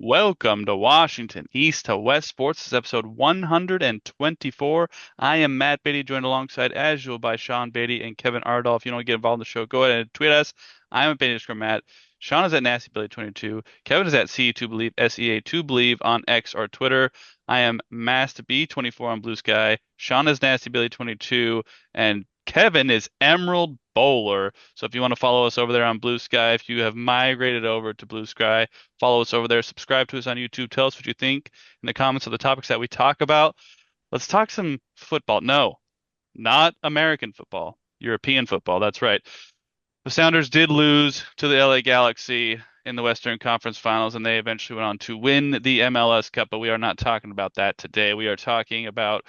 Welcome to Washington, East to West Sports. This is episode 124. I am Matt Beatty, joined alongside, as usual, by Sean Beatty and Kevin Ardall. If you want to get involved in the show, go ahead and tweet us. I'm at Beatty Matt. Sean is at NastyBilly22. Kevin is at CE2Believe, SEA2Believe on X or Twitter. I am MasterB24 on Blue Sky. Sean is NastyBilly22, and Kevin is Emerald Bowler. So if you want to follow us over there on Blue Sky, if you have migrated over to Blue Sky, follow us over there. Subscribe to us on YouTube. Tell us what you think in the comments of the topics that we talk about. Let's talk some football. No, not American football. European football. That's right. The Sounders did lose to the LA Galaxy in the Western Conference Finals, and they eventually went on to win the MLS Cup, but we are not talking about that today. We are talking about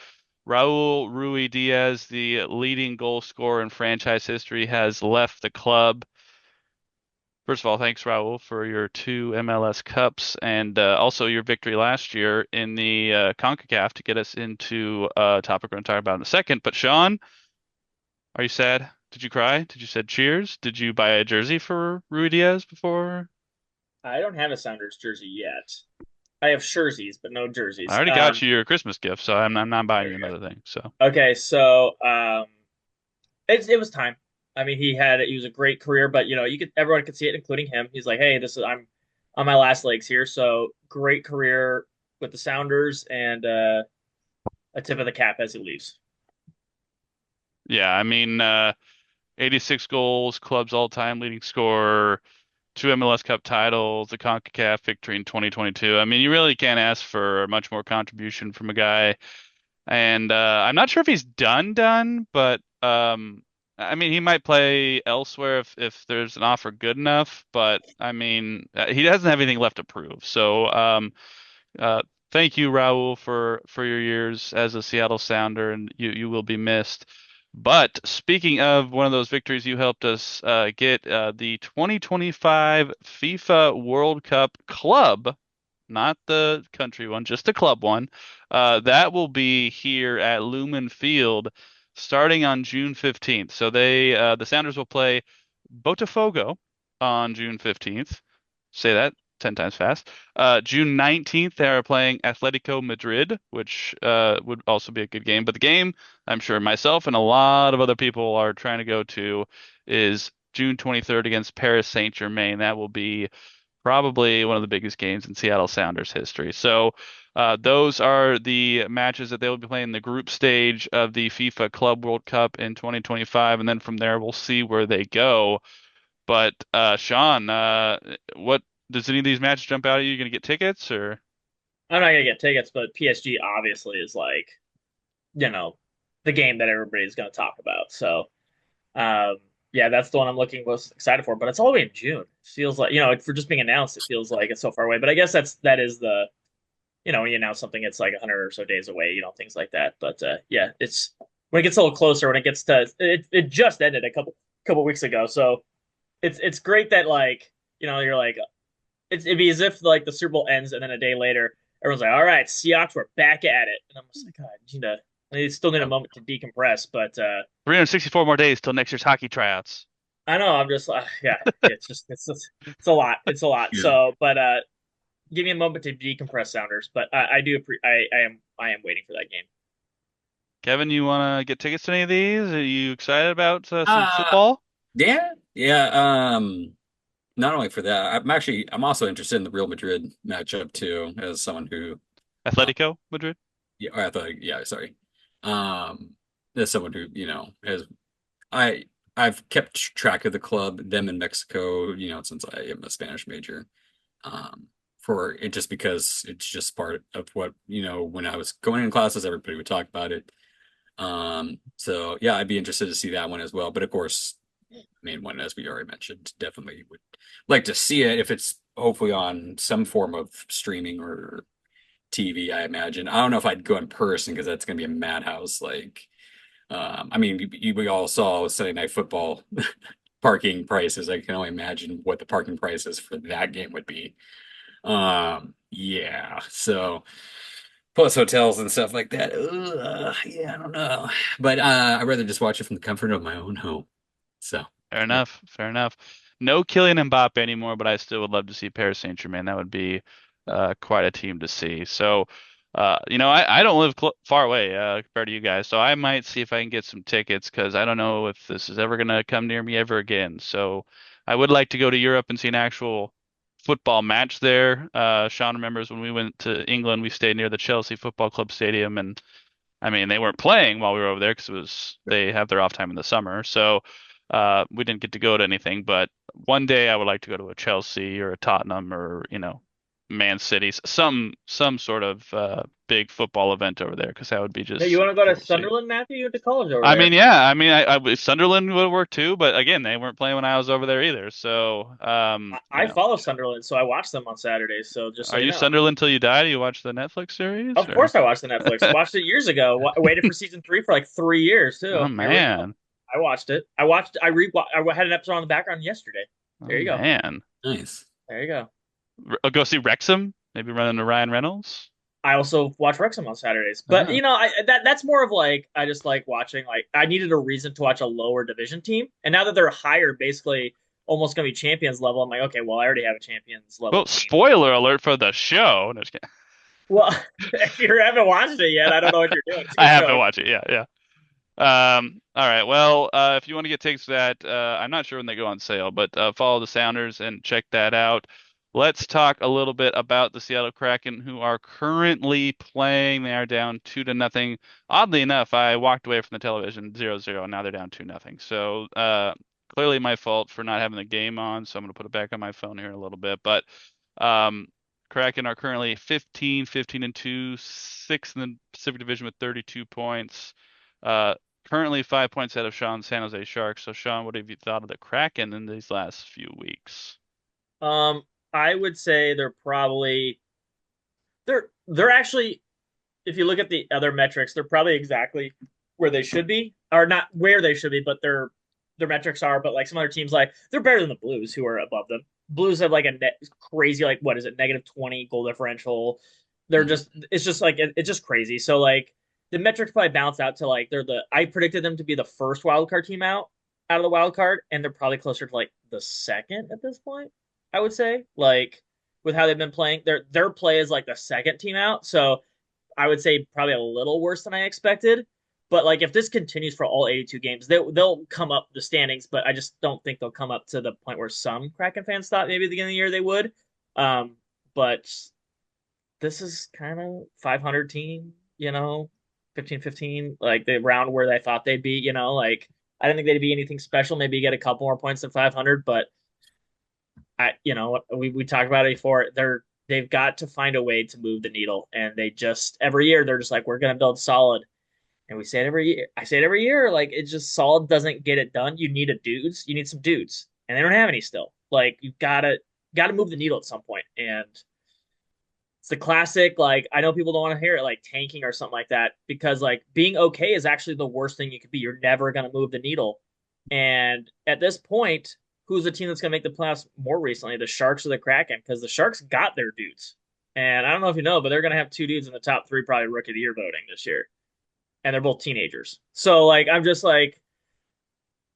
Raul Ruidiaz, the leading goal scorer in franchise history, has left the club. First of all, thanks, Raul, for your two MLS Cups and also your victory last year in the CONCACAF to get us into a topic we're going to talk about in a second. But Sean, are you sad? Did you cry? Did you said cheers? Did you buy a jersey for Rui Diaz before? I don't have a Sounders jersey yet. I have jerseys, but no I jerseys. already got you your Christmas gift, so I'm not buying There you you another thing. So go. Okay, so it was time. I mean, he was a great career, but everyone could see it, including him. He's like, hey, this is I'm on my last legs here. So great career with the Sounders, and a tip of the cap as he leaves. yeah, I mean, 86 goals, club's all-time leading scorer, two MLS Cup titles, the CONCACAF victory in 2022. I mean, you really can't ask for much more contribution from a guy. And I'm not sure if he's done, but I mean, he might play elsewhere if there's an offer good enough. But I mean, he doesn't have anything left to prove. So uh, thank you, Raul, for your years as a Seattle Sounder, and you will be missed. But speaking of one of those victories, you helped us get the 2025 FIFA World Cup club, not the country one, just the club one. That will be here at Lumen Field starting on June 15th. So the Sounders will play Botafogo on June 15th. Say that 10 times fast. June 19th, they are playing Atletico Madrid, which would also be a good game. But the game I'm sure myself and a lot of other people are trying to go to is June 23rd against Paris Saint-Germain. That will be probably one of the biggest games in Seattle Sounders history. So those are the matches that they will be playing in the group stage of the FIFA Club World Cup in 2025, and then from there we'll see where they go. But Sean, what does any of these matches jump out at you? You gonna get tickets or? I'm not gonna get tickets, but PSG obviously is like, you know, the game that everybody's gonna talk about. So Um, yeah, that's the one I'm looking most excited for. But it's all the way in June. It feels like, for just being announced, it feels like it's so far away. But I guess that is when you announce something, it's like 100 or so days away, things like that. But yeah, it's when it gets a little closer, when it gets to it just ended a couple weeks ago. So it's great that you're like it'd be as if like the Super Bowl ends and then a day later everyone's like, all right, Seahawks, we're back at it. And I'm just like, God, I still need a moment to decompress, but 364 more days till next year's hockey tryouts. I know. I'm just yeah. It's a lot. It's a lot. Yeah. So, but give me a moment to decompress, Sounders. But I am waiting for that game. Kevin, you want to get tickets to any of these? Are you excited about some Uh, football? yeah, yeah. Not only for that, I'm also interested in the Real Madrid matchup too, as someone who, uh, Atletico Madrid? yeah, or I thought, yeah, sorry. Um, as someone who, has I I've kept track of the club, them in Mexico, since I am a Spanish major. For it just because it's just part of what, when I was going in classes, everybody would talk about it. So yeah, I'd be interested to see that one as well. But of course, main one, as we already mentioned, definitely would like to see it if it's hopefully on some form of streaming or TV, I imagine. I don't know if I'd go in person because that's going to be a madhouse. I mean, we all saw Sunday Night Football parking prices. I can only imagine what the parking prices for that game would be. Yeah, so plus hotels and stuff like that. Yeah, I don't know, but I'd rather just watch it from the comfort of my own home. So. Fair enough. Fair enough. No Kylian Mbappe anymore, but I still would love to see Paris Saint-Germain. That would be quite a team to see. So, I don't live cl far away compared to you guys, so I might see if I can get some tickets because I don't know if this is ever gonna come near me ever again. So, I would like to go to Europe and see an actual football match there. Sean remembers when we went to England, we stayed near the Chelsea Football Club stadium, and I mean, they weren't playing while we were over there because they have their off time in the summer. So we didn't get to go to anything. But one day I would like to go to a Chelsea or a Tottenham or Man City, some sort of big football event over there because that would be Hey, you just want to go to cool to see. Sunderland, Matthew? You went to college over I there. mean, yeah, I mean, Sunderland would work too, but again, they weren't playing when I was over there either. So, I follow Sunderland, so I watch them on Saturdays. So just so are you you know. Sunderland till you die? Do you watch the Netflix series Of or? course, I watched the Netflix. I watched it years ago. Waited for season 3 for like 3 years too. Oh Here we go. man, I watched it. I watched. I re. I had an episode on the background yesterday. oh There you go. man. Nice. There you go. Go see Wrexham. Maybe run into Ryan Reynolds. I also watch Wrexham on Saturdays, but Oh. that's more of like I just like watching. Like I needed a reason to watch a lower division team, and now that they're higher, basically almost gonna be champions level. I'm like, okay, well, I already have a champions level Well, team. spoiler alert for the show. No, just kidding. Well, if you haven't watched it yet, I don't know what you're doing. It's a I good have to show. watch it. Yeah, yeah. All right. Well, if you want to get tickets to that, I'm not sure when they go on sale, but follow the Sounders and check that out. Let's talk a little bit about the Seattle Kraken, who are currently playing. They are down 2-0. Oddly enough, I walked away from the television 0-0, and now they're down 2-0. So, clearly my fault for not having the game on. So I'm going to put it back on my phone here in a little bit. But, um, Kraken are currently 15-2, sixth in the Pacific Division with 32 points. Uh, Currently 5 points out of Sean's San Jose Sharks. So, Sean, what have you thought of the Kraken in these last few weeks? Um, I would say they're actually, if you look at the other metrics, they're probably exactly where they should be, or not where they should be, but their metrics are. But like some other teams, like they're better than the Blues, who are above them. Blues have like a net crazy, like what is it, -20 goal differential. They're Mhm. just, it's just like it's just crazy. So like the metrics probably bounce out to like I predicted them to be the first wild card team out of the wild card, and they're probably closer to like the second at this point. I would say like with how they've been playing, their play is like the second team out. So I would say probably a little worse than I expected. But like if this continues for all 82 games, they'll come up the standings, but I just don't think they'll come up to the point where some Kraken fans thought maybe at the beginning of the year they would. But this is kind of 500 team, 15-15, like the round where they thought they'd be, like I didn't think they'd be anything special. Maybe get a couple more points than 500, but we talked about it before. They've got to find a way to move the needle, and they just every year they're just like we're going to build solid, and we say it every year. I say it every year. Like it's just solid doesn't get it done. You need You need some dudes, and they don't have any still. Like you've got to move the needle at some point, and it's the classic. Like I know people don't want to hear it, like tanking or something like that, because like being okay is actually the worst thing you could be. You're never going to move the needle, and at this point, who's the team that's going to make the playoffs more recently, the Sharks or the Kraken? Because the Sharks got their dudes. And I don't know if you know, but they're going to have two dudes in the top three, probably rookie of the year voting this year. And they're both teenagers. So, like, I'm just like,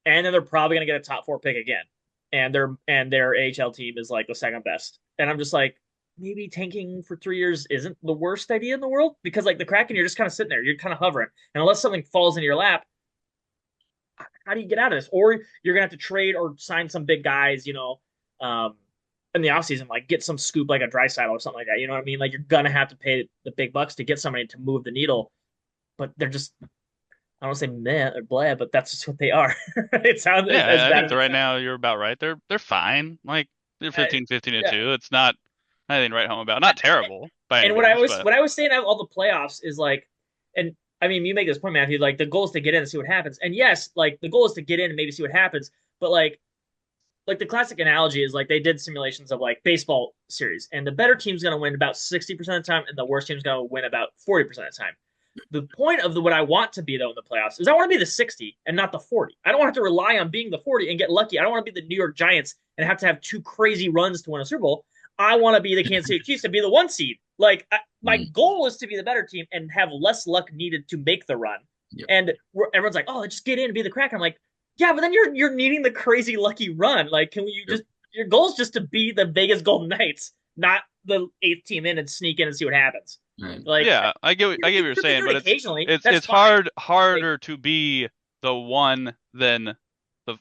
and then they're probably going to get a top four pick again. And their AHL team is like the second best. And I'm just like, maybe tanking for 3 years isn't the worst idea in the world because, like, the Kraken, you're just kind of sitting there, you're kind of hovering. And unless something falls into your lap, how do you get out of this? Or you're gonna have to trade or sign some big guys, um, in the offseason, like get some scoop like a Drysdale or something like that. You know what I mean? Like you're gonna have to pay the big bucks to get somebody to move the needle, but they're just I don't say meh or blah, but that's just what they are. It sounds as Yeah, I bad think as that it right sounds. now you're about right. They're fine. Like they're Uh, 15 and yeah. 2. It's not anything to write home about. Not terrible by any And means, but what I was saying out of all the playoffs is like, and I mean, you make this point, Matthew. Like the goal is to get in and see what happens. And yes, like the goal is to get in and maybe see what happens. But like the classic analogy is like they did simulations of like baseball series, and the better team's going to win about 60% of the time, and the worst team's going to win about 40% of the time. The point of what I want to be though in the playoffs is I want to be the 60 and not the 40. I don't want to have to rely on being the 40 and get lucky. I don't want to be the New York Giants and have to have two crazy runs to win a Super Bowl. I want to be the Kansas City Chiefs and be the one seed. Like my Mhm. goal is to be the better team and have less luck needed to make the run. Yep. And everyone's like, "Oh, just get in and be the crack." I'm like, "Yeah, but then you're needing the crazy lucky run. Like, can you Yep. just your goal is just to be the Vegas Golden Knights, not the eighth team in and sneak in and see what happens. Right. Like Yeah, I get what you're you can saying, do it but occasionally. it's That's it's fine. Like, harder to be the one than the the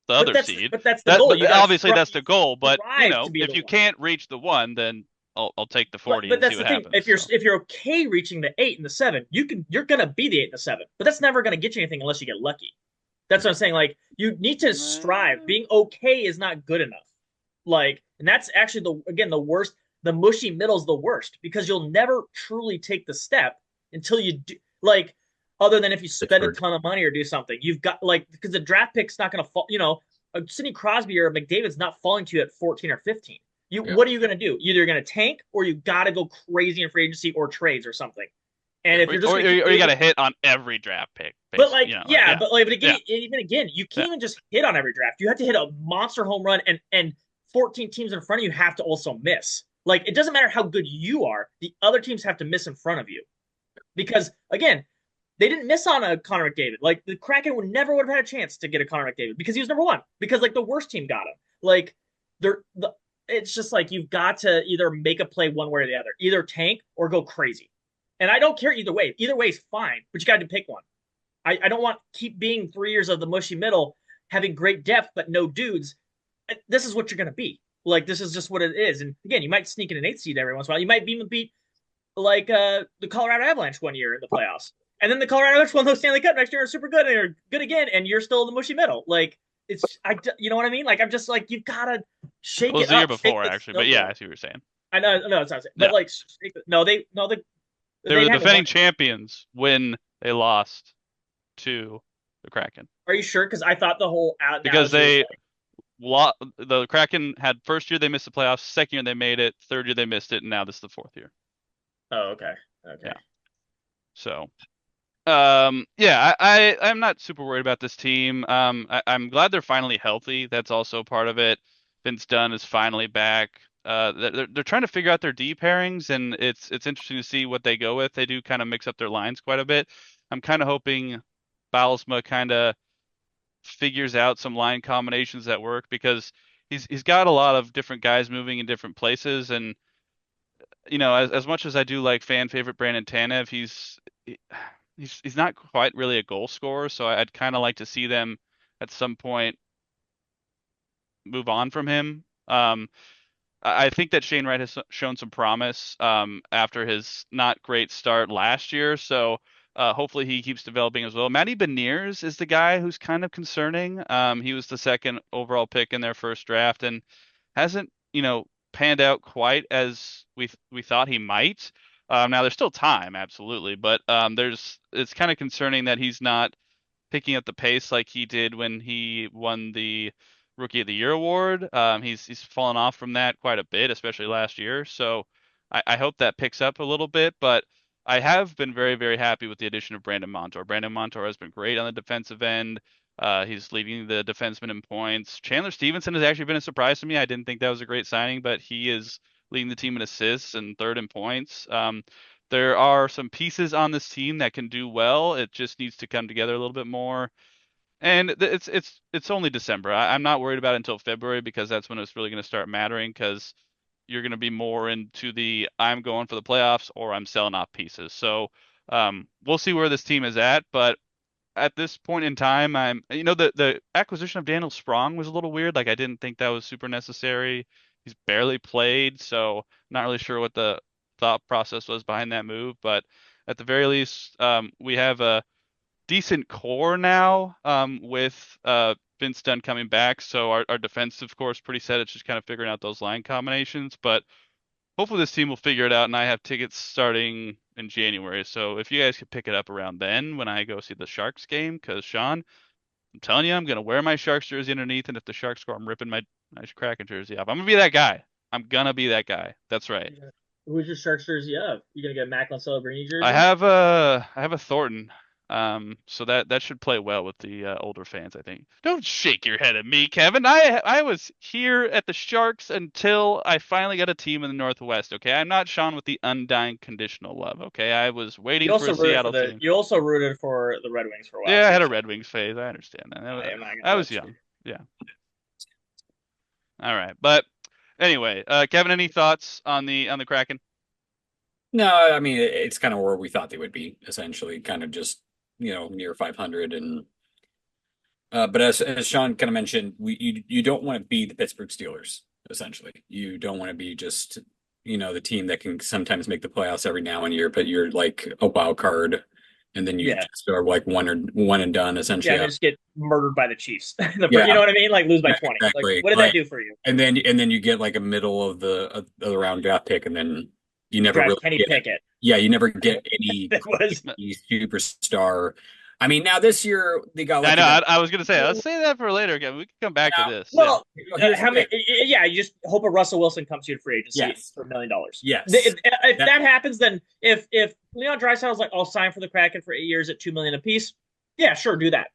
but other seed. that's the That goal. but You got to obviously that's the goal, but strive to be if the you one. can't reach the one, then I'll take the 40 But and see that's the what thing. happens. So If you're okay reaching the eight and the seven, you're gonna be the eight and the seven. But that's never gonna get you anything unless you get lucky. That's what I'm saying. Like you need to strive. uh, Being okay is not good enough. Like, and that's actually the worst. The mushy middle is the worst because you'll never truly take the step until you do. Like, other than if you spend a Pittsburgh. ton of money or do something, you've got like because the draft pick's not gonna fall. Sidney Crosby or McDavid's not falling to you at 14 or 15. Yeah. What are you going to do? Either you're going to tank or you got to go crazy in free agency or trades or something. And Yeah. if you're just going to keep or you got doing, to hit on every draft pick, but basically. like, yeah, Yeah, but yeah, again, even again, you yeah. can't even just hit on every draft. You have to hit a monster home run, and 14 teams in front of you have to also miss. Like it doesn't matter how good you are, the other teams have to miss in front of you because again, they didn't miss on a Connor McDavid. Like the Kraken would have had a chance to get a Connor McDavid because he was number one. Because like the worst team got him. Like they're the it's just like you've got to either make a play one way or the other, either tank or go crazy. And I don't care either way. Either way is fine, but you got to pick one. I don't want keep being 3 years of the mushy middle, having great depth but no dudes. This is what you're gonna be. Like this is just what it is. And again, you might sneak in an eighth seed every once in a while. You might even beat like the Colorado Avalanche one year in the playoffs. And then the Colorado Avalanche won the Stanley Cup next year and are super good and are good again, and you're still in the mushy middle. Like you know what I mean? Like I'm just like you've got to It shake was it the year up, shake before the actually, but yeah, I snowball. see what you're saying. I know, no, it's not, but Yeah, like no, they were they the haven't won. defending champions when they lost to the Kraken Are you sure? Because I thought the whole because analogy was like, the Kraken had first year they missed the playoffs, second year they made it, third year they missed it, and now this is the fourth year. oh, okay, okay. Yeah. So, yeah, I'm not super worried about this team. I'm glad they're finally healthy. That's also part of it. Vince Dunn is finally back. They're trying to figure out their D pairings, and it's interesting to see what they go with. They do kind of mix up their lines quite a bit. I'm kind of hoping Baalsma kind of figures out some line combinations that work because he's got a lot of different guys moving in different places, and as much as I do like fan favorite Brandon Tanev, he's not quite really a goal scorer, so I'd kind of like to see them at some point move on from him. I think that Shane Wright has shown some promise after his not great start last year, so hopefully he keeps developing as well. Matty Beniers is the guy who's kind of concerning. He was the second overall pick in their first draft and hasn't, panned out quite as we thought he might. Now there's still time, absolutely, but it's kind of concerning that he's not picking up the pace like he did when he won the Rookie of the Year award. He's fallen off from that quite a bit, especially last year. So I hope that picks up a little bit, but I have been very, very happy with the addition of Brandon Montour. Brandon Montour has been great on the defensive end. He's leading the defenseman in points. Chandler Stevenson has actually been a surprise to me. I didn't think that was a great signing, but he is leading the team in assists and third in points. There are some pieces on this team that can do well. It just needs to come together a little bit more. And it's only December. I'm not worried about it until February because that's when it's really going to start mattering because you're going to be more into the I'm going for the playoffs or I'm selling off pieces. So we'll see where this team is at. But at this point in time, the acquisition of Daniel Sprong was a little weird. Like I didn't think that was super necessary. He's barely played, so not really sure what the thought process was behind that move. But at the very least, we have a decent core now with Vince Dunn coming back. So our defense, of course, pretty set. It's just kind of figuring out those line combinations. But hopefully this team will figure it out. And I have tickets starting in January. So if you guys could pick it up around then when I go see the Sharks game, because Sean, I'm telling you, I'm gonna wear my Sharks jersey underneath, and if the Sharks score, I'm ripping my Kraken jersey off. I'm gonna be that guy. I'm gonna be that guy. That's right. Who's your Sharks jersey of? You gonna get a Macklin Celebrini I jersey? have a Thornton. So that should play well with the older fans, I think. Don't shake your head at me, Kevin. I was here at the Sharks until I finally got a team in the Northwest, okay? I'm not Sean with the undying conditional love, okay? I was waiting for a Seattle team. You also rooted for the Red Wings for a while Yeah, I too. had a So Red Wings phase. I understand that. I am not I gonna was let you. young. Yeah. All right. But Anyway, Kevin, any thoughts on the Kraken? No, I mean it's kind of where we thought they would be, essentially, kind of just near 500. And but as Sean kind of mentioned, you don't want to be the Pittsburgh Steelers, essentially. You don't want to be just the team that can sometimes make the playoffs every now and year, but you're like a wild card, and then you Yeah. just are like one and done, Yeah, essentially. and then just get murdered by the Chiefs. You Yeah, know what I mean? Like lose by yeah, 20. Like exactly. what did that Like, do for you? and then you get like a middle of the round draft pick, and then you never Draft really Kenny get Pickett. yeah, you never get any That was crazy superstar. I mean, now this year they got I lucky know. that I was gonna say, let's say that for later, Kevin. We can come back to now. this. Yeah. well. Here's the How thing. many? Yeah, you just hope a Russell Wilson comes to you free agency Yes, for $1 million. yes. If That that happens, then if Leon Draisaitl's like, I'll sign for the Kraken for 8 years at $2 million apiece. Yeah, sure, do that.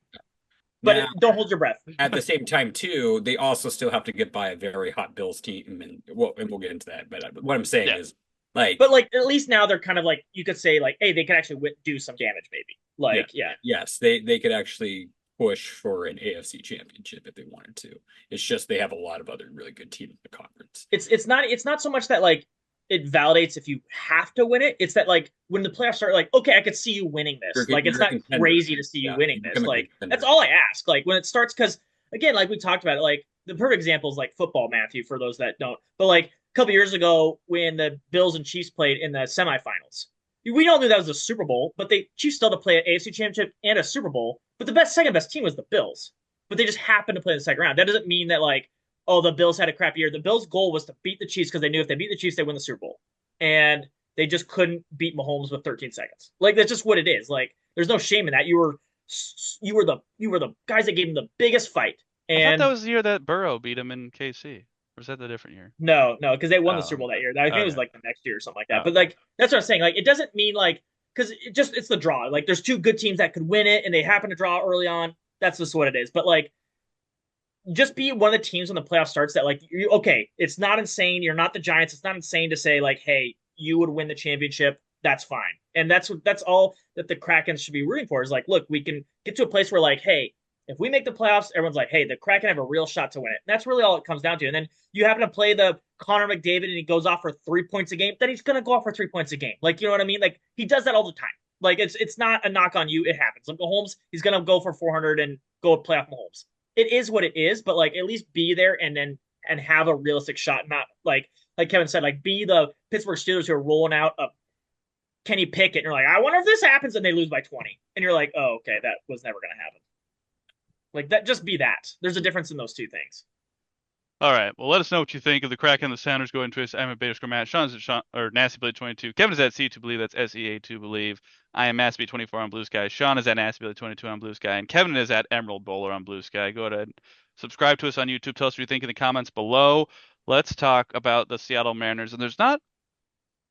But now don't hold your breath. at the same time too, they also still have to get by a very hot Bills team, and we'll get into that. But what I'm saying Yeah. is, like, But like at least now they're kind of like you could say like, hey, they could actually do some damage maybe. yeah, Like yeah, yes, they could actually push for an AFC championship if they wanted to. It's just they have a lot of other really good teams in the conference. it's not so much that like it validates if you have to win it. It's that like when the playoffs start, like okay, I could see you winning this. Like it's You're a not contender. crazy to see you Yeah, winning you this. become a Like that's contender. all I ask. Like when it starts, because again, like we talked about it, like the perfect example is like football, Matthew, for those that don't. But like a couple years ago when the Bills and Chiefs played in the semifinals, we all knew that was a Super Bowl, but they Chiefs still had to play an AFC Championship and a Super Bowl. But the second best team was the Bills. But they just happened to play in the second round. That doesn't mean that like oh, the Bills had a crap year. The Bills' goal was to beat the Chiefs because they knew if they beat the Chiefs, they win the Super Bowl. And they just couldn't beat Mahomes with 13 seconds. Like that's just what it is. Like there's no shame in that. You were the guys that gave him the biggest fight. I thought that And was the year that Burrow beat him in KC. Or is that the different year? no, because they won the Super Oh, Bowl that year. I think it was okay. like the next year or something like that. But Okay. like that's what I'm saying. Like it doesn't mean like because it's the draw. Like there's two good teams that could win it, and they happen to draw early on. That's just what it is. But like just be one of the teams when the playoff starts that like you okay, it's not insane. You're not the Giants. It's not insane to say like, hey, you would win the championship. That's fine. And that's all that the Kraken should be rooting for is like, look, we can get to a place where like, hey, if we make the playoffs, everyone's like, hey, the Kraken have a real shot to win it. And that's really all it comes down to. And then you happen to play the Connor McDavid and he goes off for 3 points a game, then he's gonna go off for 3 points a game. Like, you know what I mean? Like he does that all the time. Like it's not a knock on you. It happens. Like Mahomes, he's gonna go for 400 and go playoff Mahomes. It is what it is, but like at least be there and have a realistic shot, not like Kevin said, like be the Pittsburgh Steelers who are rolling out a Kenny Pickett, and you're like, I wonder if this happens, and they lose by 20, and you're like, oh, okay, that was never gonna happen. Like that, just be that. There's a difference in those two things. All right. Well, let us know what you think of the Kraken and the Sounders going to his I'm at Beta Score Matt. Sean's at Sean or Nasty Blade 22. Kevin is at C2 Believe. That's SEA 2 Believe. I am Massby 24 on Blue Sky. Sean is at Nasty Blade 22 on Blue Sky, and Kevin is at Emerald Bowler on Blue Sky. Go ahead, subscribe to us on YouTube. Tell us what you think in the comments below. Let's talk about the Seattle Mariners, and there's not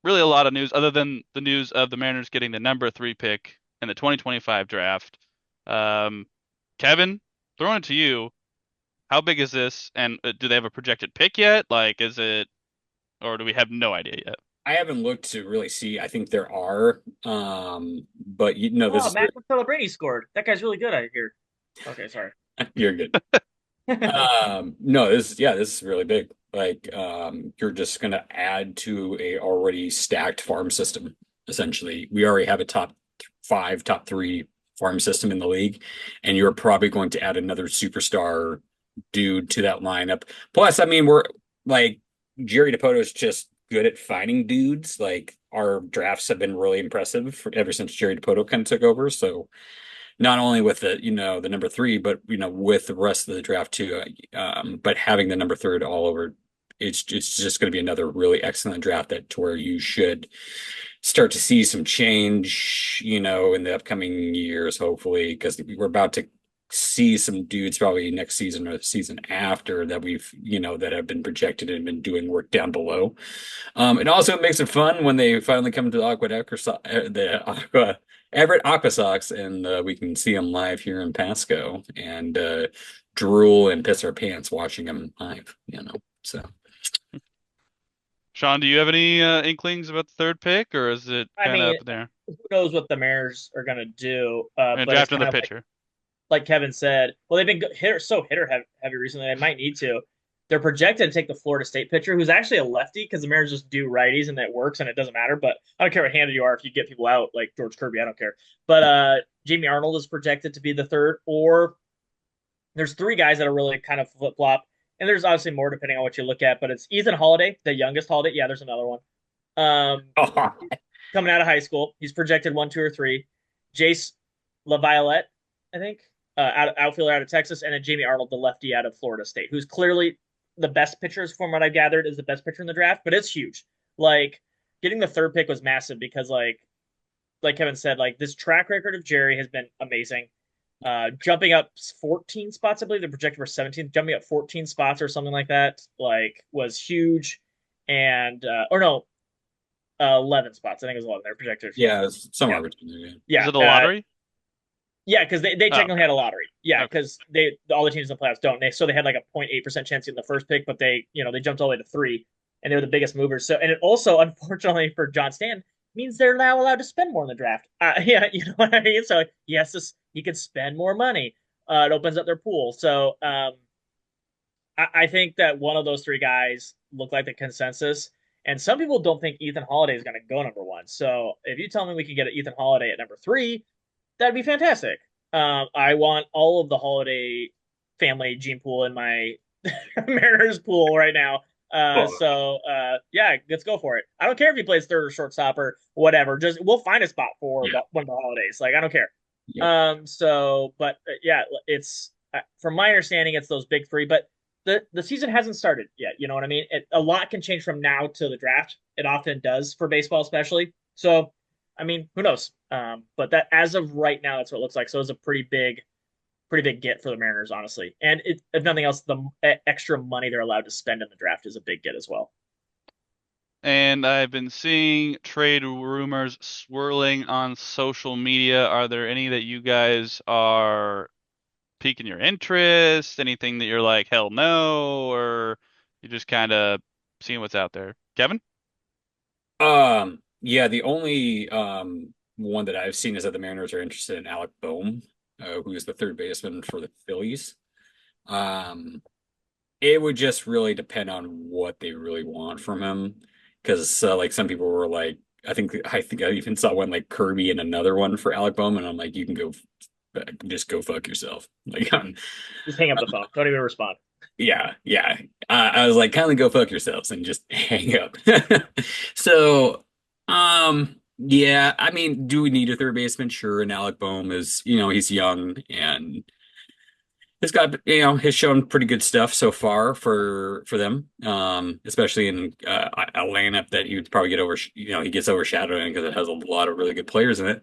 really a lot of news other than the news of the Mariners getting the number 3 pick in the 2025 draft. Um, Kevin, throwing it to you. How big is this? And do they have a projected pick yet? Like, is it, or do we have no idea yet? I haven't looked to really see. I think there are, but this Oh, is Matt Celebrini scored. That guy's really good. I hear. Okay, sorry. you're good. No, this is really big. Like, you're just gonna add to a already stacked farm system. Essentially, we already have a top five, top three farm system in the league, and you're probably going to add another superstar dude to that lineup. Plus, I mean, we're like Jerry Dipoto is just good at finding dudes. Like our drafts have been really impressive ever since Jerry Dipoto kind of took over. So not only with the number three, but with the rest of the draft too. But having the number third all over, it's just going to be another really excellent draft that to where you should start to see some change, in the upcoming years, hopefully, because we're about to see some dudes probably next season or the season after that that have been projected and been doing work down below. It also makes it fun when they finally come to the Everett Aqua Sox, and we can see them live here in Pasco and drool and piss our pants watching them live. So Sean, do you have any inklings about the third pick, or is it I kind of mean, up in there? who knows what the Mariners are gonna do? And But it's draft kind another of like pitcher. Kevin said. Well, they've been hitter heavy recently. They might need to. They're projected to take the Florida State pitcher, who's actually a lefty because the Mariners just do righties and that works and it doesn't matter. But I don't care what handed you are if you get people out like George Kirby. I don't care. But Jamie Arnold is projected to be the third, or there's three guys that are really kind of flip flop. And there's obviously more depending on what you look at, but it's Ethan Holiday, the youngest Holiday. Yeah, there's another one. Oh, Coming out of high school, he's projected one, two, or three. Jace LaViolette, I think, outfielder out of Texas, and then Jamie Arnold, the lefty out of Florida State, who's clearly the best pitcher, from what I gathered, is the best pitcher in the draft. But it's huge. Like getting the third pick was massive because, like Kevin said, like this track record of Jerry has been amazing. Jumping up 14 spots, I believe they're projected for 17th. Jumping up 14 spots or something like that, like was huge. And or no, 11 spots. I think it was 11. They're projected. yeah, it's somewhere Yeah, between there. Is yeah, it a lottery? yeah. Because they Oh, technically had a lottery. Yeah, okay. because they all the teams in the playoffs don't. So they had like a 0.8% chance in the first pick, but they jumped all the way to three, and they were the biggest movers. So and it also, unfortunately for John Stan, means they're now allowed to spend more in the draft. Yeah, you know what I mean. So yes, he can spend more money. It opens up their pool. So I think that one of those three guys look like the consensus. And some people don't think Ethan Holiday is going to go number one. So if you tell me we can get Ethan Holiday at number three, that'd be fantastic. I want all of the Holiday family gene pool in my Mariners pool right now. Oh, Yeah, let's go for it. I don't care if he plays third or shortstop or whatever. Just we'll find a spot for yeah, one of the holidays. Like I don't care. yep. Yeah, it's from my understanding, it's those big three. But the season hasn't started yet. You know what I mean? A lot can change from now to the draft. It often does for baseball, especially. So, I mean, who knows? But that as of right now, that's what it looks like. So it's a pretty big get for the Mariners, honestly. And if nothing else, the extra money they're allowed to spend in the draft is a big get as well. And I've been seeing trade rumors swirling on social media. Are there any that you guys are piquing your interest? Anything that you're like, hell no, or you just kind of seeing what's out there? Kevin? Yeah, the only one that I've seen is that the Mariners are interested in Alec Boehm, who is the third baseman for the Phillies. Um, it would just really depend on what they really want from him, because like some people were like, I think I even saw one like Kirby and another one for Alec Boehm, and I'm like, you can go, just go fuck yourself. Like, Just hang up the phone. Don't even respond. yeah, yeah. I was like, kindly go fuck yourselves and just hang up. So, yeah, I mean, do we need a third baseman? Sure. And Alec Boehm is, he's young and has got, has shown pretty good stuff so far for them. Especially in a lineup that he would probably get over, he gets overshadowed because it has a lot of really good players in it.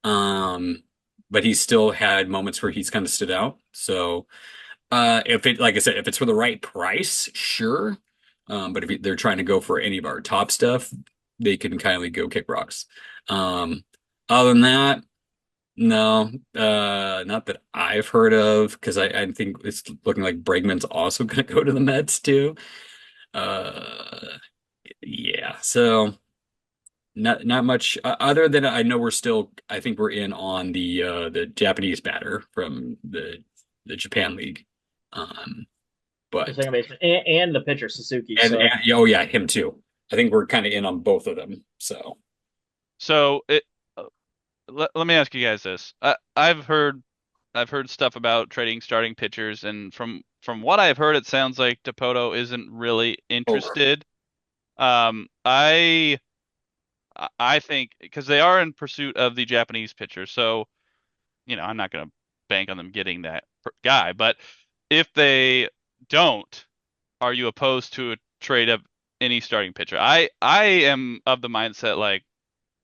Um, but he's still had moments where he's kind of stood out. So. If it, like I said, if it's for the right price, sure. But if they're trying to go for any of our top stuff, they can kindly go kick rocks. Um, Other than that, no, not that I've heard of, because I think it's looking like Bregman's also going to go to the Mets too. Uh, yeah, so not much other than I know I think we're in on the Japanese batter from the Japan League. Um, The but second baseman and the pitcher Suzuki. So oh yeah, him too. I think we're kind of in on both of them. So So uh, let me ask you guys this. I've heard stuff about trading starting pitchers, and from what I've heard, it sounds like Dipoto isn't really over. interested. I think because they are in pursuit of the Japanese pitcher, so I'm not going to bank on them getting that guy. But if they don't, are you opposed to a trade of any starting pitcher? I am of the mindset like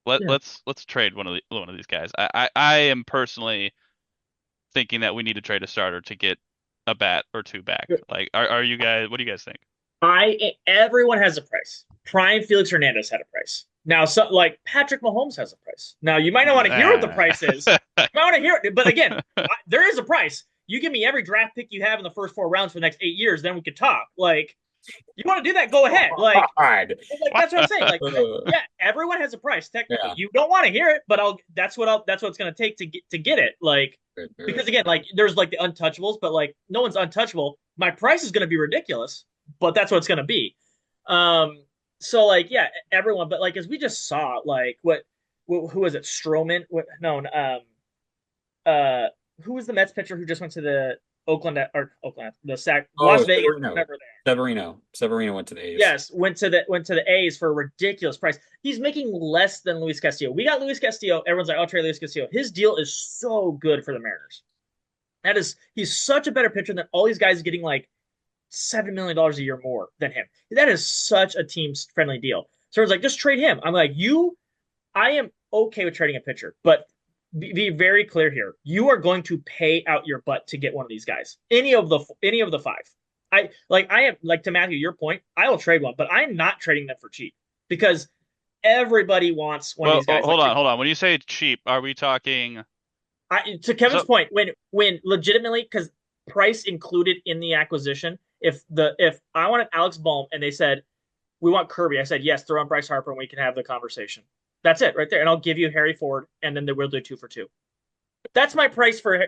yeah, let's trade one of these guys. I am personally thinking that we need to trade a starter to get a bat or two back. Like, are you guys? What do you guys think? everyone has a price. Prime Felix Hernandez had a price. Now, so like Patrick Mahomes has a price. Now, you might not want to hear what the price is. You might want to hear it, but again, there is a price. You give me every draft pick you have in the first 4 rounds for the next 8 years, then we could talk. Like, you want to do that? Go ahead. God. That's what I'm saying. Like, yeah, everyone has a price technically. Yeah. You don't want to hear it, but that's what it's going to take to get it. Like, because again, like there's like the untouchables, but like no one's untouchable. My price is going to be ridiculous, but that's what it's going to be. Um, so like, yeah, everyone, but like as we just saw, like who was it? Stroman? What? No, uh, who was the Mets pitcher who just went to the Oakland, the Sac, Oh, Las Vegas, Severino. whatever. Severino went to the A's. Yes, went to the A's for a ridiculous price. He's making less than Luis Castillo. We got Luis Castillo. Everyone's like, "I'll trade Luis Castillo." His deal is so good for the Mariners. He's such a better pitcher than all these guys getting like $7 million a year more than him. That is such a team friendly deal. So it's like, just trade him. I'm like, I am okay with trading a pitcher, but be very clear here. You are going to pay out your butt to get one of these guys. Any of the five. I am like to Matthew, your point, I will trade one, but I'm not trading them for cheap because everybody wants one of Well, these guys. hold Like on, hold on. When you say cheap, are we talking? to Kevin's So point, when legitimately, because price included in the acquisition, if I wanted Alex Bohm and they said we want Kirby, I said yes, throw on Bryce Harper and we can have the conversation. That's it right there, and I'll give you Harry Ford, and then we'll do 2 for 2. That's my price for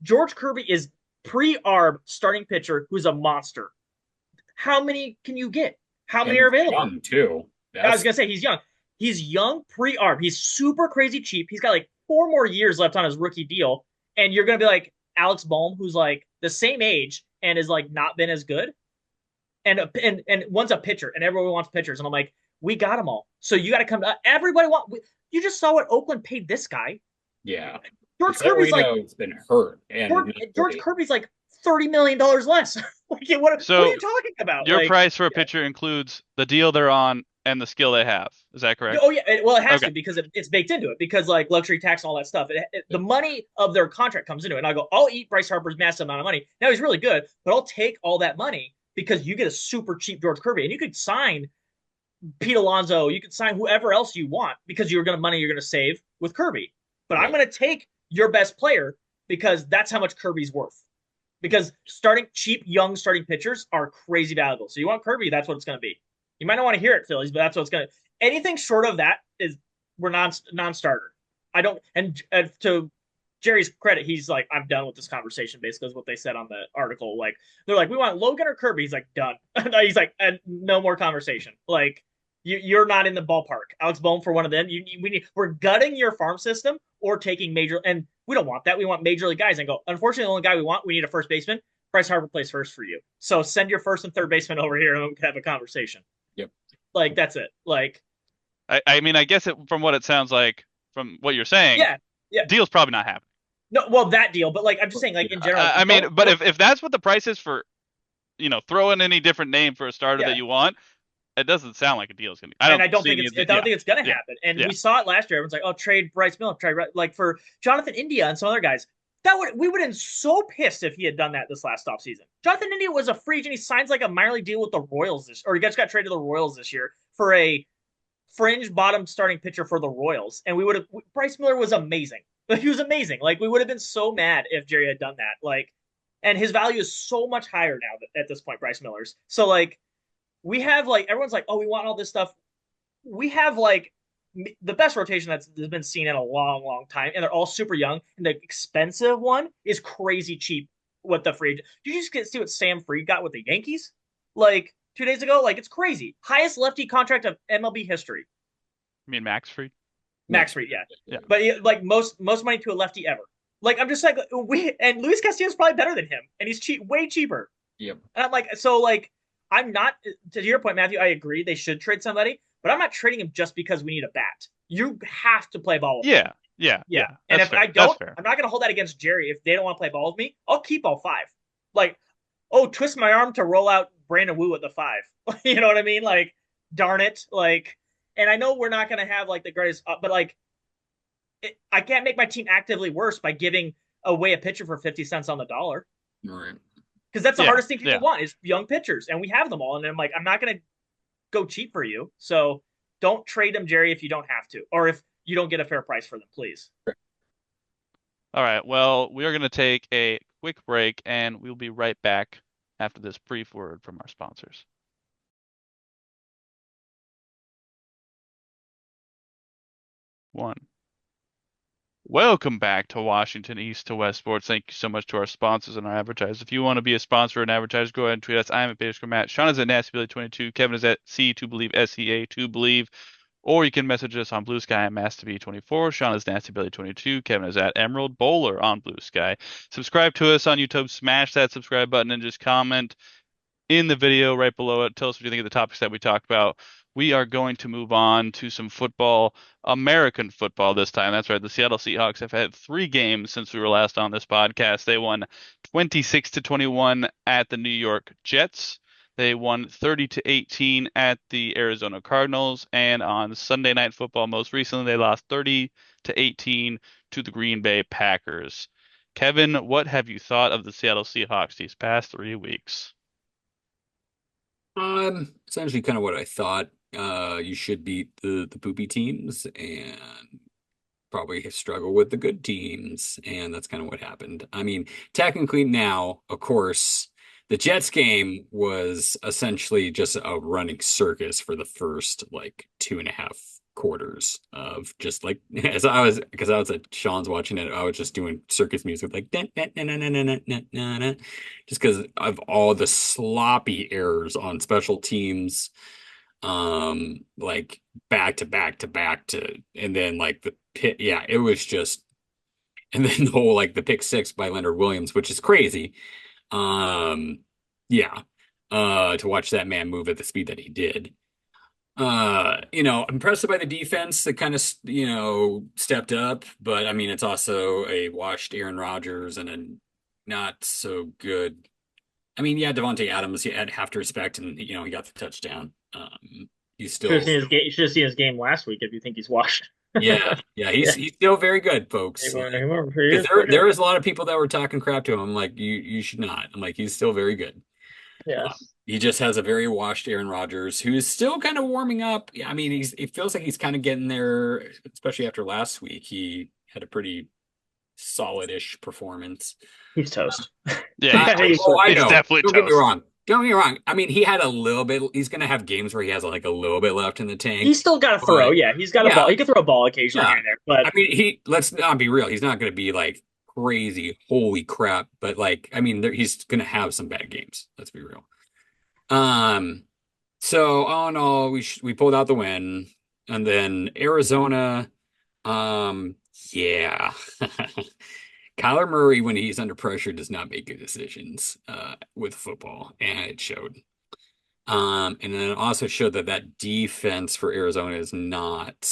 George Kirby is pre-arb starting pitcher who's a monster. How many can you get? How many are And available? young too. I was That's gonna say he's young. He's young pre-arb. He's super crazy cheap. He's got like 4 more years left on his rookie deal, and you're gonna be like Alex Bohm, who's like the same age and is like not been as good, and one's a pitcher, and everyone wants pitchers, and I'm like, we got them all. So you got to come to everybody. You just saw what Oakland paid this guy. yeah. George Kirby's like Severino's been hurt and George Kirby's like $30 million less. Like, what are so you talking about? your Like, price for a yeah. pitcher includes the deal they're on and the skill they have. Is that correct? Oh yeah, well it has Okay. to because it's baked into it because like luxury tax and all that stuff. yeah. The money of their contract comes into it, and I go, I'll eat Bryce Harper's massive amount of money. Now he's really good, but I'll take all that money because you get a super cheap George Kirby, and you could sign Pete Alonso, you could sign whoever else you want because you're gonna save with Kirby. But I'm Right. gonna take your best player because that's how much Kirby's worth. Because starting cheap, young starting pitchers are crazy valuable. So you want Kirby, that's what it's gonna be. You might not want to hear it, Phillies, but that's what it's gonna. Anything short of that is we're non-starter. I don't. And to Jerry's credit, he's like, I'm done with this conversation. Basically, is what they said on the article. Like they're like, we want Logan or Kirby. He's like, done. He's like, and no more conversation. Like you're not in the ballpark. Alex Bohm for one of them. We're gutting your farm system or taking major, and we don't want that. We want major league guys. And go, unfortunately, the only guy we want, we need a first baseman. Bryce Harper plays first for you. So send your first and third baseman over here, and we can have a conversation. Yep. Like that's it. Like I mean, I guess from what it sounds like, from what you're saying, yeah, yeah. deal's probably not happening. No, well that deal, but like I'm just saying, like in general, I mean, but don't if that's what the price is for, throw in any different name for a starter that yeah. you want, it doesn't sound like a deal is gonna. I And don't I don't see think any it's of I the, don't yeah, think it's gonna yeah, happen. And yeah. we saw it last year. Everyone's like, "Oh, trade Bryce Miller, trade like for Jonathan India and some other guys." We would have been so pissed if he had done that this last offseason. Jonathan India was a free agent. He signs like a minor league deal with the Royals or he just got traded to the Royals this year for a fringe bottom starting pitcher for the Royals. And we would have Bryce Miller was amazing. He was amazing. Like we would have been so mad if Jerry had done that. Like, and his value is so much higher now at this point, Bryce Miller's. So like we have like everyone's like, oh, we want all this stuff. We have like the best rotation that's been seen in a long, long time, and they're all super young. And the expensive one is crazy cheap. What the free agent? Did you just see what Sam Fried got with the Yankees like 2 days ago? Like it's crazy. Highest lefty contract of MLB history. I mean, Max Fried. Max Fried, yeah. Yeah. But like most money to a lefty ever. Like I'm just like Luis Castillo is probably better than him, and he's way cheaper. Yep. And I'm like, so like I'm not to your point, Matthew. I agree they should trade somebody, but I'm not trading him just because we need a bat. You have to play ball with me. Yeah, yeah, Yeah. yeah. And That's if fair. I That's don't, fair. I'm not gonna hold that against Jerry. If they don't want to play ball with me, I'll keep all five. Like, oh, twist my arm to roll out Brandon Wu at the 5. You know what I mean? Like, darn it. Like, and I know we're not gonna have like the greatest, but like, I can't make my team actively worse by giving away a pitcher for 50 cents on the dollar. Right. Because that's the Yeah, hardest thing people yeah. want is young pitchers, and we have them all. And I'm like, I'm not gonna go cheap for you. So don't trade them, Jerry, if you don't have to, or if you don't get a fair price for them, please. All right. Well, we are going to take a quick break, and we'll be right back after this brief word from our sponsors. One, Welcome back to Washington East to West Sports. Thank you so much to our sponsors and our advertisers. If you want to be a sponsor and advertiser, go ahead and tweet us. I'm at Baker Matt. Sean is at NastyBilly22. Kevin is at C2Believe, SEA2Believe. Or you can message us on Blue Sky at MasterB24. Sean is NastyBilly22. Kevin is at Emerald Bowler on Blue Sky. Subscribe to us on YouTube. Smash that subscribe button and just comment in the video right below it. Tell us what you think of the topics that we talked about. We are going to move on to some football, American football this time. That's right. The Seattle Seahawks have had 3 games since we were last on this podcast. They won 26 to 21 at the New York Jets. They won 30 to 18 at the Arizona Cardinals. And on Sunday Night Football, most recently, they lost 30 to 18 to the Green Bay Packers. Kevin, what have you thought of the Seattle Seahawks these past 3 weeks? Essentially kind of what I thought. You should beat the poopy teams and probably struggle with the good teams, and that's kind of what happened. I mean, technically now, of course, the Jets game was essentially just a running circus for the first like 2.5 quarters of just like as I was because I was at Sean's watching it, I was just doing circus music like dun, dun, dun, dun, dun, dun, dun, dun, dun, dun, just because of all the sloppy errors on special teams, like back to back to back to, and then like the pit, yeah, it was just, and then the whole like the pick six by Leonard Williams, which is crazy. Um, yeah, to watch that man move at the speed that he did. Impressed by the defense that kind of, stepped up, but I mean, it's also a washed Aaron Rodgers and a not so good. I mean, yeah, Devontae Adams, you have to respect, and he got the touchdown. He's Should have still, seen his game. You should have seen his game last week if you think he's washed. yeah, yeah, he's Yeah, he's still very good, he folks. won, he Like, won for because years. there is a lot of people that were talking crap to him. I'm like, you should not. I'm like, he's still very good. Yeah, He just has a very washed Aaron Rodgers, who is still kind of warming up. Yeah, I mean, it feels like he's kind of getting there, especially after last week. He had a pretty solid-ish performance. he's toast. Yeah, he's I, He's toast. I He's know. definitely Don't get me toast. wrong. Don't get me wrong. I mean, he had a little bit. He's gonna have games where he has like a little bit left in the tank. He's still got to throw. But Yeah, he's got a yeah, ball. He can throw a ball occasionally yeah. here and there. But I mean, let's not be real. He's not gonna be like crazy, holy crap. But like, I mean, he's gonna have some bad games. Let's be real. Um, so all in all, we pulled out the win, and then Arizona, yeah. Kyler Murray, when he's under pressure, does not make good decisions with football, and it showed. And then it also showed that that defense for Arizona is not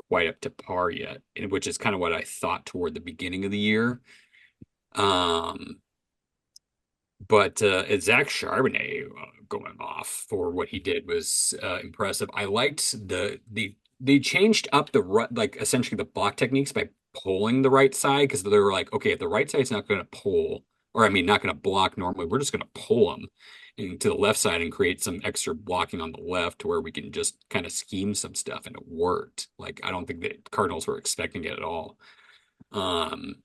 quite up to par yet, which is kind of what I thought toward the beginning of the year. Um, but Zach Charbonnet going off for what he did was impressive. I liked they changed up like essentially the block techniques by pulling the right side because they were like, okay, if the right side's not going to pull, or I mean, not going to block normally, we're just going to pull them to the left side and create some extra blocking on the left to where we can just kind of scheme some stuff, and it worked. Like I don't think the Cardinals were expecting it at all. Um,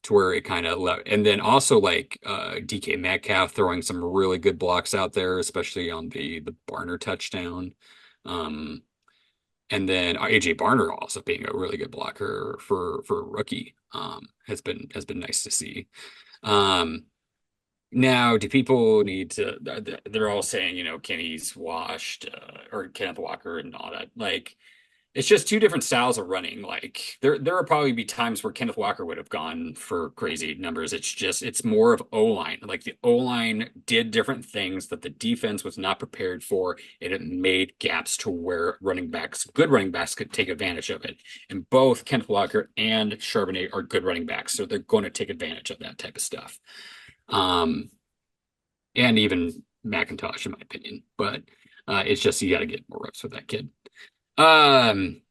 to where it kind of left. And then also like DK Metcalf throwing some really good blocks out there, especially on the Barner touchdown. Um, and then AJ Barner also being a really good blocker for a rookie has been nice to see. Um, Now, do people need to? They're all saying, Kenny's washed or Kenneth Walker and all that. Like, it's just two different styles of running. Like there will probably be times where Kenneth Walker would have gone for crazy numbers. It's more of O-line. Like the O-line did different things that the defense was not prepared for, and it made gaps to where good running backs could take advantage of it. And both Kenneth Walker and Charbonnet are good running backs, so they're going to take advantage of that type of stuff. Um, and even McIntosh, in my opinion. But it's just you got to get more reps with that kid. Um,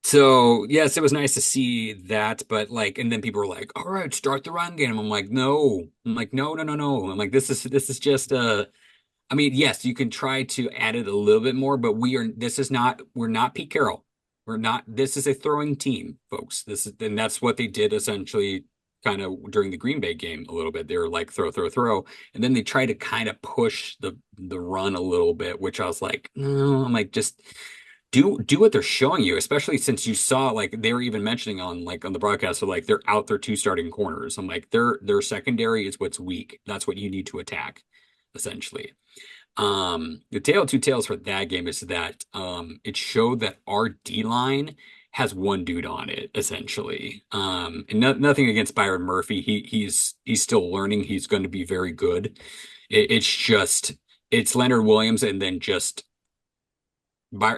so yes, it was nice to see that, but like, and then people were like, "All right, start the run game." I'm like, "No." I'm like, "No, no, no, no." I'm like, "This is just I mean, yes, you can try to add it a little bit more, but we're not Pete Carroll. We're not, this is a throwing team, folks. And that's what they did essentially kind of during the Green Bay game a little bit. They were like, throw, throw, throw. And then they try to kind of push the run a little bit, which I was like, no, I'm like, just do what they're showing you, especially since you saw like they were even mentioning on like on the broadcast, so like they're out their two starting corners. I'm like their secondary is what's weak. That's what you need to attack, essentially. The tale of two tales for that game is that it showed that our D line has one dude on it, essentially. And nothing against Byron Murphy. He's still learning. He's going to be very good. It's just it's Leonard Williams and then just by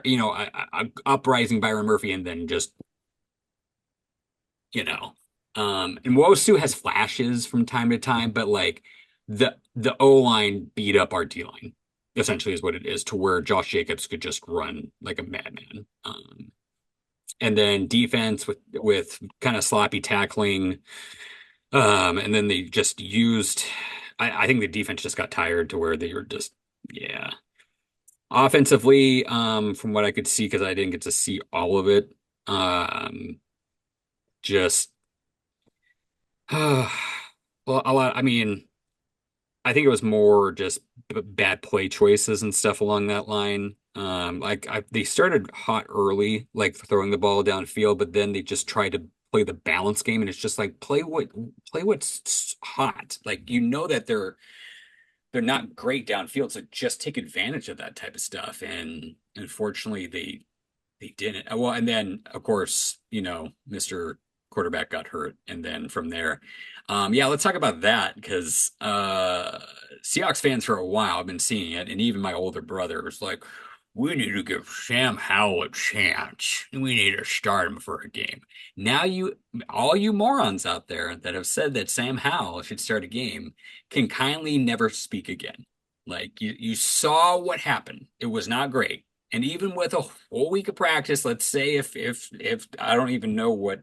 uprising Byron Murphy and then just you know and Wosu has flashes from time to time, but like the O line beat up our D line essentially is what it is to where Josh Jacobs could just run like a madman. And then defense with kind of sloppy tackling. And then they just used I think the defense just got tired to where they were just yeah. Offensively, from what I could see, because I didn't get to see all of it, just well, a lot. I mean, I think it was more just bad play choices and stuff along that line. They started hot early, like throwing the ball downfield, but then they just tried to play the balance game, and it's just like play what's hot. Like you know that they're not great downfield, so just take advantage of that type of stuff. And unfortunately, they didn't. Well, and then of course, Mr. Quarterback got hurt, and then from there, yeah, let's talk about that because Seahawks fans for a while have been seeing it, and even my older brother was like, "We need to give Sam Howell a chance. We need to start him for a game." Now all you morons out there that have said that Sam Howell should start a game can kindly never speak again. Like you saw what happened. It was not great. And even with a whole week of practice, let's say if I don't even know what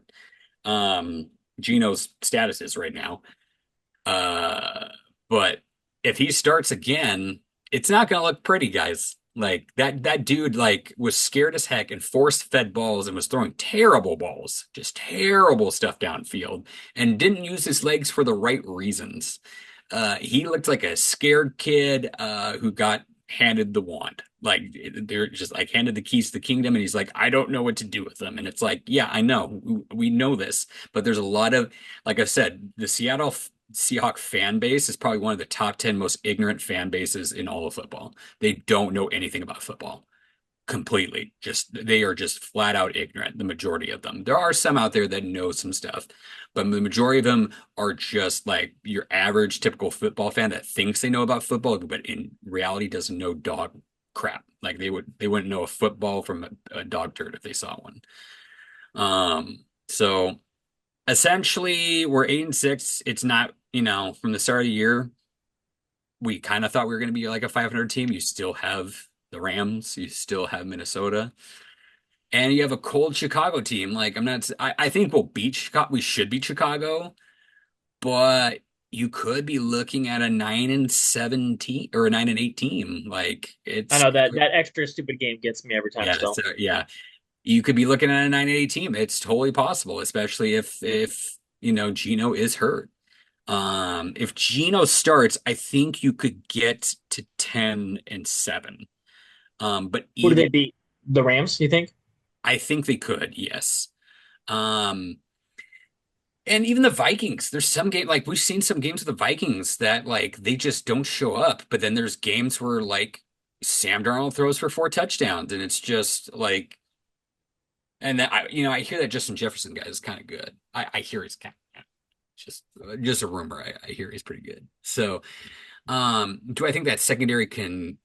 um Gino's status is right now. Uh but if he starts again, it's not gonna look pretty, guys. Like that dude like was scared as heck and forced fed balls and was throwing terrible balls, just terrible stuff downfield, and didn't use his legs for the right reasons. He looked like a scared kid who got handed the wand. Like they're just like handed the keys to the kingdom, and he's like, I don't know what to do with them. And it's like, yeah, I know, we know this, but there's a lot of, like I said, the Seattle Seahawk fan base is probably one of the top 10 most ignorant fan bases in all of football. They don't know anything about football completely. Just they are just flat out ignorant, the majority of them. There are some out there that know some stuff, but the majority of them are just like your average typical football fan that thinks they know about football, but in reality doesn't know dog crap. Like they wouldn't know a football from a dog turd if they saw one. So essentially we're 8-6. It's not, from the start of the year, we kind of thought we were going to be like a 500 team. You still have the Rams, you still have Minnesota, and you have a cold Chicago team. Like I think we'll beat Chicago. We should beat Chicago, but you could be looking at a 9-17 or a 9-8 team. Like I it's know that extra stupid game gets me every time yeah, still. yeah. You could be looking at a 9-8 team. It's totally possible, especially if Gino is hurt. If Gino starts, I think you could get to 10-7. But Who do even they beat? The Rams, you think? I think they could, yes. Um, and even the Vikings, there's some game like we've seen some games with the Vikings that like they just don't show up. But then there's games where like Sam Darnold throws for 4 touchdowns, and it's just like, and that I hear that Justin Jefferson guy is kind of good. I hear he's kind of just a rumor. I hear he's pretty good. So, do I think that secondary can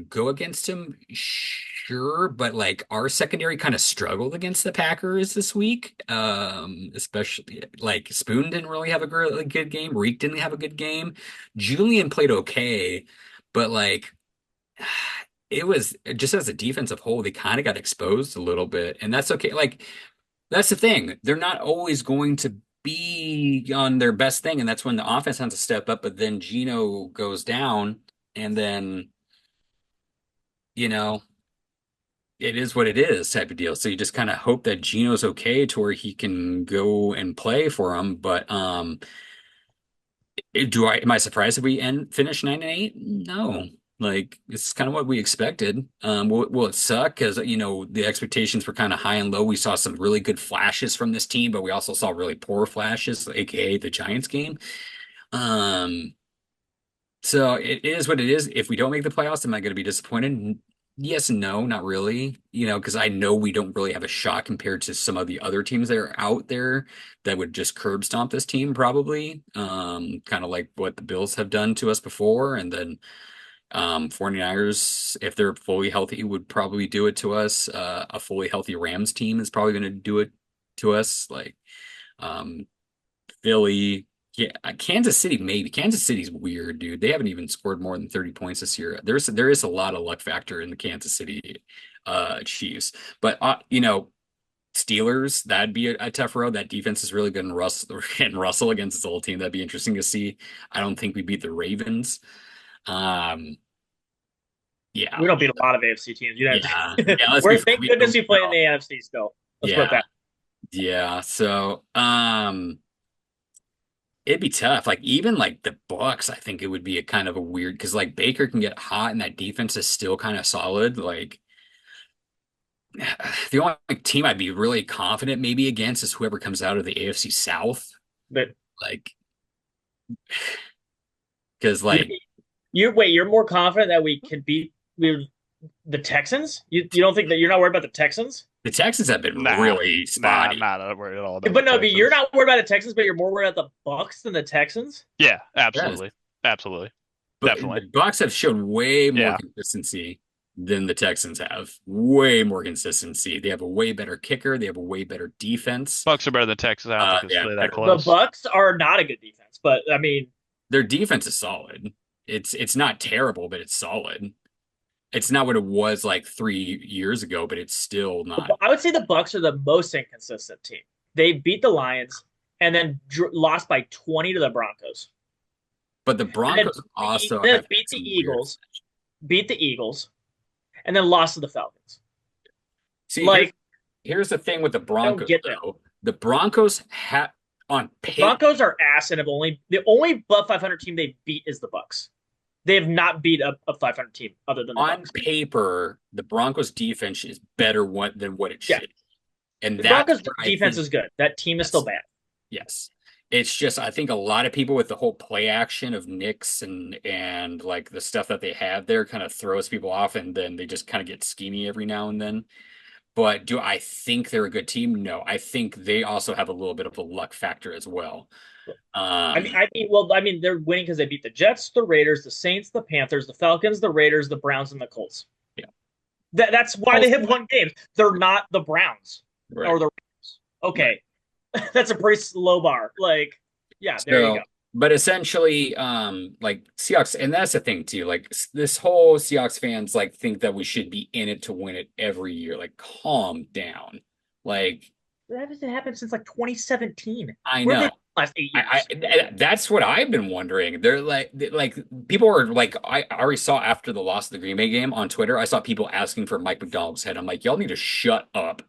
go against him? Sure, but like our secondary kind of struggled against the Packers this week. Especially like Spoon didn't really have a really good game. Reek didn't have a good game. Julian played okay, but like it was just as a defensive whole, they kind of got exposed a little bit, and that's okay. Like that's the thing. They're not always going to be on their best thing, and that's when the offense has to step up, but then Gino goes down, and then you know it is what it is type of deal. So you just kind of hope that Gino's okay to where he can go and play for him. But am I surprised if we finish 9-8? No. Like it's kind of what we expected. Will it suck? Because the expectations were kind of high and low. We saw some really good flashes from this team, but we also saw really poor flashes, aka the Giants game. Um, so it is what it is. If we don't make the playoffs, am I going to be disappointed? Yes and no, not really. Because I know we don't really have a shot compared to some of the other teams that are out there that would just curb stomp this team, probably. Kind of like what the Bills have done to us before, and then 49ers, if they're fully healthy, would probably do it to us. A fully healthy Rams team is probably going to do it to us. Like um, Philly, yeah, Kansas City, maybe. Kansas City's weird, dude. They haven't even scored more than 30 points this year. There is a lot of luck factor in the Kansas City Chiefs. But Steelers, that'd be a tough road. That defense is really good and Russell against this old team. That'd be interesting to see. I don't think we beat the Ravens. Um, We yeah. don't beat a lot of AFC teams. You Yeah. know, Yeah, let's be we're fair. thank goodness we play in the NFC still. Let's put it Yeah. that. Yeah. So, it'd be tough. Like even like the Bucks, I think it would be a kind of a weird because like Baker can get hot and that defense is still kind of solid. Like the only team I'd be really confident maybe against is whoever comes out of the AFC South. But Like because you, like you wait. You're more confident that we can beat the Texans? You don't think that you're not worried about the Texans? the Texans have been Nah, really nah, I'm spotty. not worried at all about the But no, but you're Texans. not worried about the Texans, but you're more worried about the Bucks than the Texans. Yeah, Yes. absolutely, absolutely, But definitely. the Bucks have shown way more Yeah, consistency than the Texans have. Way more consistency. They have a way better kicker. They have a way better defense. Bucks are better than Texans. I don't think it's Yeah, really that better. The close. Bucks are not a good defense, but I mean, Their defense is solid. It's not terrible, but it's solid. It's not what it was like 3 years ago, but it's still not. I would say the Bucks are the most inconsistent team. They beat the Lions and then lost by 20 to the Broncos. But the And then, Broncos also then have beat the some weird. Eagles, beat the Eagles, and then lost to the Falcons. See, here's Like, here's the thing with the I don't Broncos, get that. though. The Broncos have on The paper. Broncos are ass and have only the only above 500 team they beat is the Bucks. They have not beat a 500 team other than the On Bucks. paper, the Broncos defense is better than what it Yeah, should. And the that's Broncos where I defense think, is good. That team is still yes, bad. yes. It's just I think a lot of people with the whole play action of Knicks and like the stuff that they have there kind of throws people off and then they just kind of get schemy every now and then. But do I think they're a good team? No. I think they also have a little bit of a luck factor as well. Um, They're winning because they beat the Jets, the Raiders, the Saints, the Panthers, the Falcons, the Raiders, the Browns, and the Colts. yeah. That's why they have won games. They're not the Browns Right. or the Raiders. Right. Okay, that's a pretty low bar. Like, yeah, there you go. So, but essentially, like Seahawks, and that's the thing too. Like this whole Seahawks fans like think that we should be in it to win it every year. Like, calm down. Like, That hasn't happened since like 2017. I Where have they know. been the last 8 years? That's what I've been wondering. They're like people are like I already saw after the loss of the Green Bay game on Twitter. I saw people asking for Mike McDonald's head. I'm like, y'all need to shut up.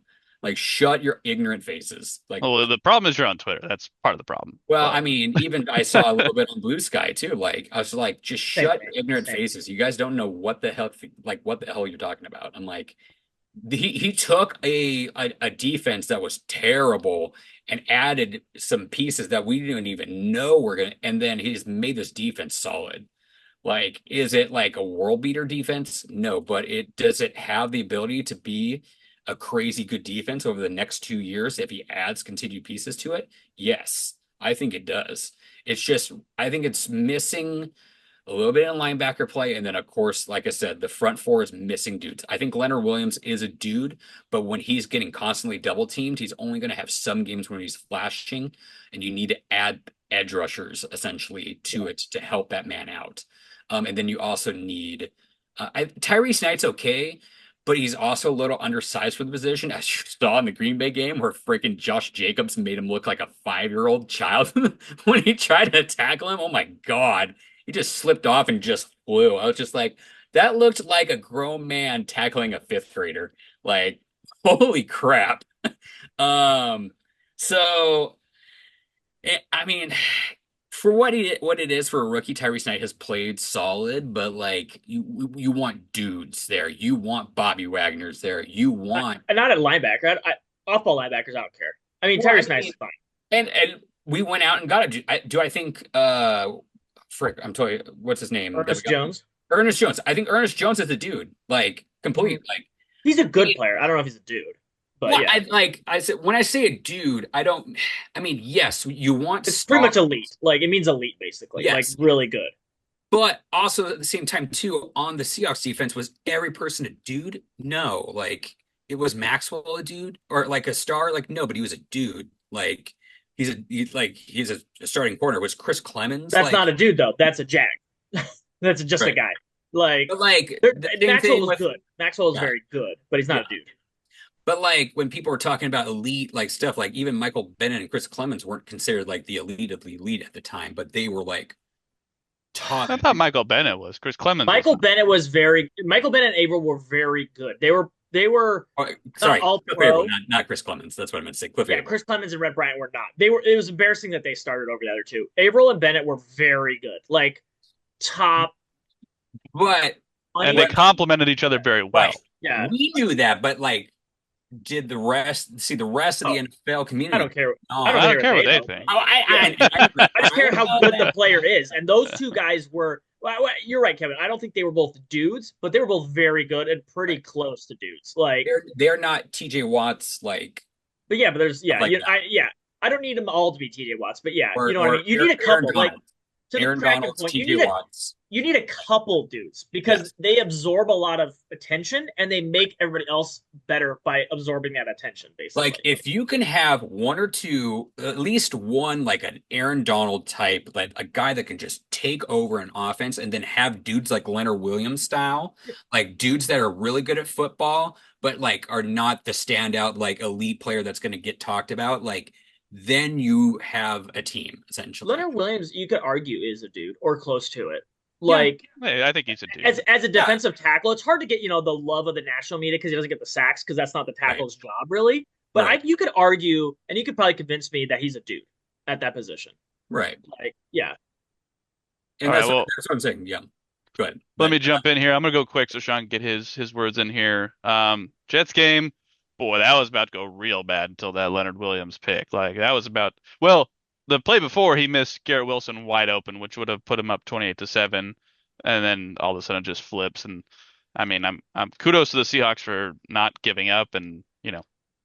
Like, shut your ignorant faces. Like, Well, the problem is you're on Twitter. That's part of the problem. well, But I mean, even I saw a little bit on Blue Sky too. Like, I was like, just Same shut thing. your ignorant Same. faces. You guys don't know what the hell, like, what the hell you're talking about. I'm like, he took a defense that was terrible and added some pieces that we didn't even know were gonna, and then he's made this defense solid. Like, is it like a world beater defense? No, but it does it have the ability to be a crazy good defense over the next 2 years if he adds continued pieces to it? Yes, I think it does. It's just I think it's missing a little bit in linebacker play, and then of course, like I said, the front four is missing dudes. I think Leonard Williams is a dude, but when he's getting constantly double teamed, he's only going to have some games when he's flashing, and you need to add edge rushers essentially to it to help that man out. And then you also need Tyrese Knight's okay, but he's also a little undersized for the position, as you saw in the Green Bay game, where freaking Josh Jacobs made him look like a 5-year-old child when he tried to tackle him. Oh my God. He just slipped off and just flew. I was just like, that looked like a grown man tackling a fifth grader. Like, holy crap. Um, so I mean, for what it is for a rookie, Tyrese Knight has played solid, but like you want dudes there. You want Bobby Wagner's there. You want Not at linebacker. Off-ball linebackers, I don't care. I mean, well, I Tyrese Nice mean, is fine. and we went out and got a do I think frick, I'm telling you what's his name that we Ernest got? Jones. Ernest Jones. I think Ernest Jones is a dude. Like Mhm. complete like He's a good he, player. I don't know if he's a dude, but well, yeah, I said when I say a dude, I don't I mean, yes, you want it's pretty star much elite. Like it means elite, basically. Like yes. really good. But also at the same time, too, on the Seahawks defense, was every person a dude? No. Like, it was Maxwell a dude? Or like a star? Like, no, but he was a dude. Like, he's a starting corner. Was Chris Clemens? That's not Like, a dude though. That's a jag. That's just a right. guy. Like But like the same Maxwell thing was with good. Maxwell was yeah, very good, but he's not yeah. a dude. But like when people were talking about elite like stuff, like even Michael Bennett and Chris Clemens weren't considered like the elite of the elite at the time, but they were like top. I thought Michael Bennett was. Chris Clemens was Michael not. Bennett was very. Michael Bennett and Averill were very good. They were Oh, not sorry, all Cliff Averill, pro. not Chris Clemens. That's what I meant to say. Cliff Yeah, Averill. Chris Clemens and Red Bryant were not. They were. It was embarrassing that they started over the other two. Averill and Bennett were very good. Like top But And they money. what complemented each other very right. well. Yeah. We knew that, but like did the rest of the Oh, NFL I community don't care. I don't not? I don't care what care what they they know. think. Oh, Yeah. I agree. I just I care how know good the that. player is. And those two guys were. Well, you're right, Kevin. I don't think they were both dudes, but they were both very good and pretty Right. close to dudes. Like, They're not TJ Watts like but yeah, but there's stuff yeah, like that. I don't need them all to be TJ Watts, but yeah, you know what I mean. Or You need a Aaron couple. Like Donald. to the Aaron Kraken Donald's point, TJ Watts. you need a couple dudes because Yes. they absorb a lot of attention and they make everybody else better by absorbing that attention, Like basically. if you can have one or two, at least one like an Aaron Donald type, like a guy that can just take over an offense and then have dudes like Leonard Williams style, like dudes that are really good at football, but like are not the standout like elite player that's going to get talked about, like then you have a team essentially. Leonard Williams, you could argue, is a dude or close to it. Yeah. Like Hey, I think he's a as dude. as a Yeah. defensive tackle, it's hard to get the love of the national media because he doesn't get the sacks because that's not the Right. tackle's job really. But Right. you could argue, and you could probably convince me that he's a dude at that position. Right. Like, yeah, All And right, well, that's what I'm saying. Yeah. Go ahead. let But me jump in here. I'm gonna go quick so Sean can get his words in here. Jets game, boy, that was about to go real bad until that Leonard Williams pick. Like that was about well, the play before he missed Garrett Wilson wide open, which would have put him up 28-7, and then all of a sudden it just flips. And I mean, I'm kudos to the Seahawks for not giving up and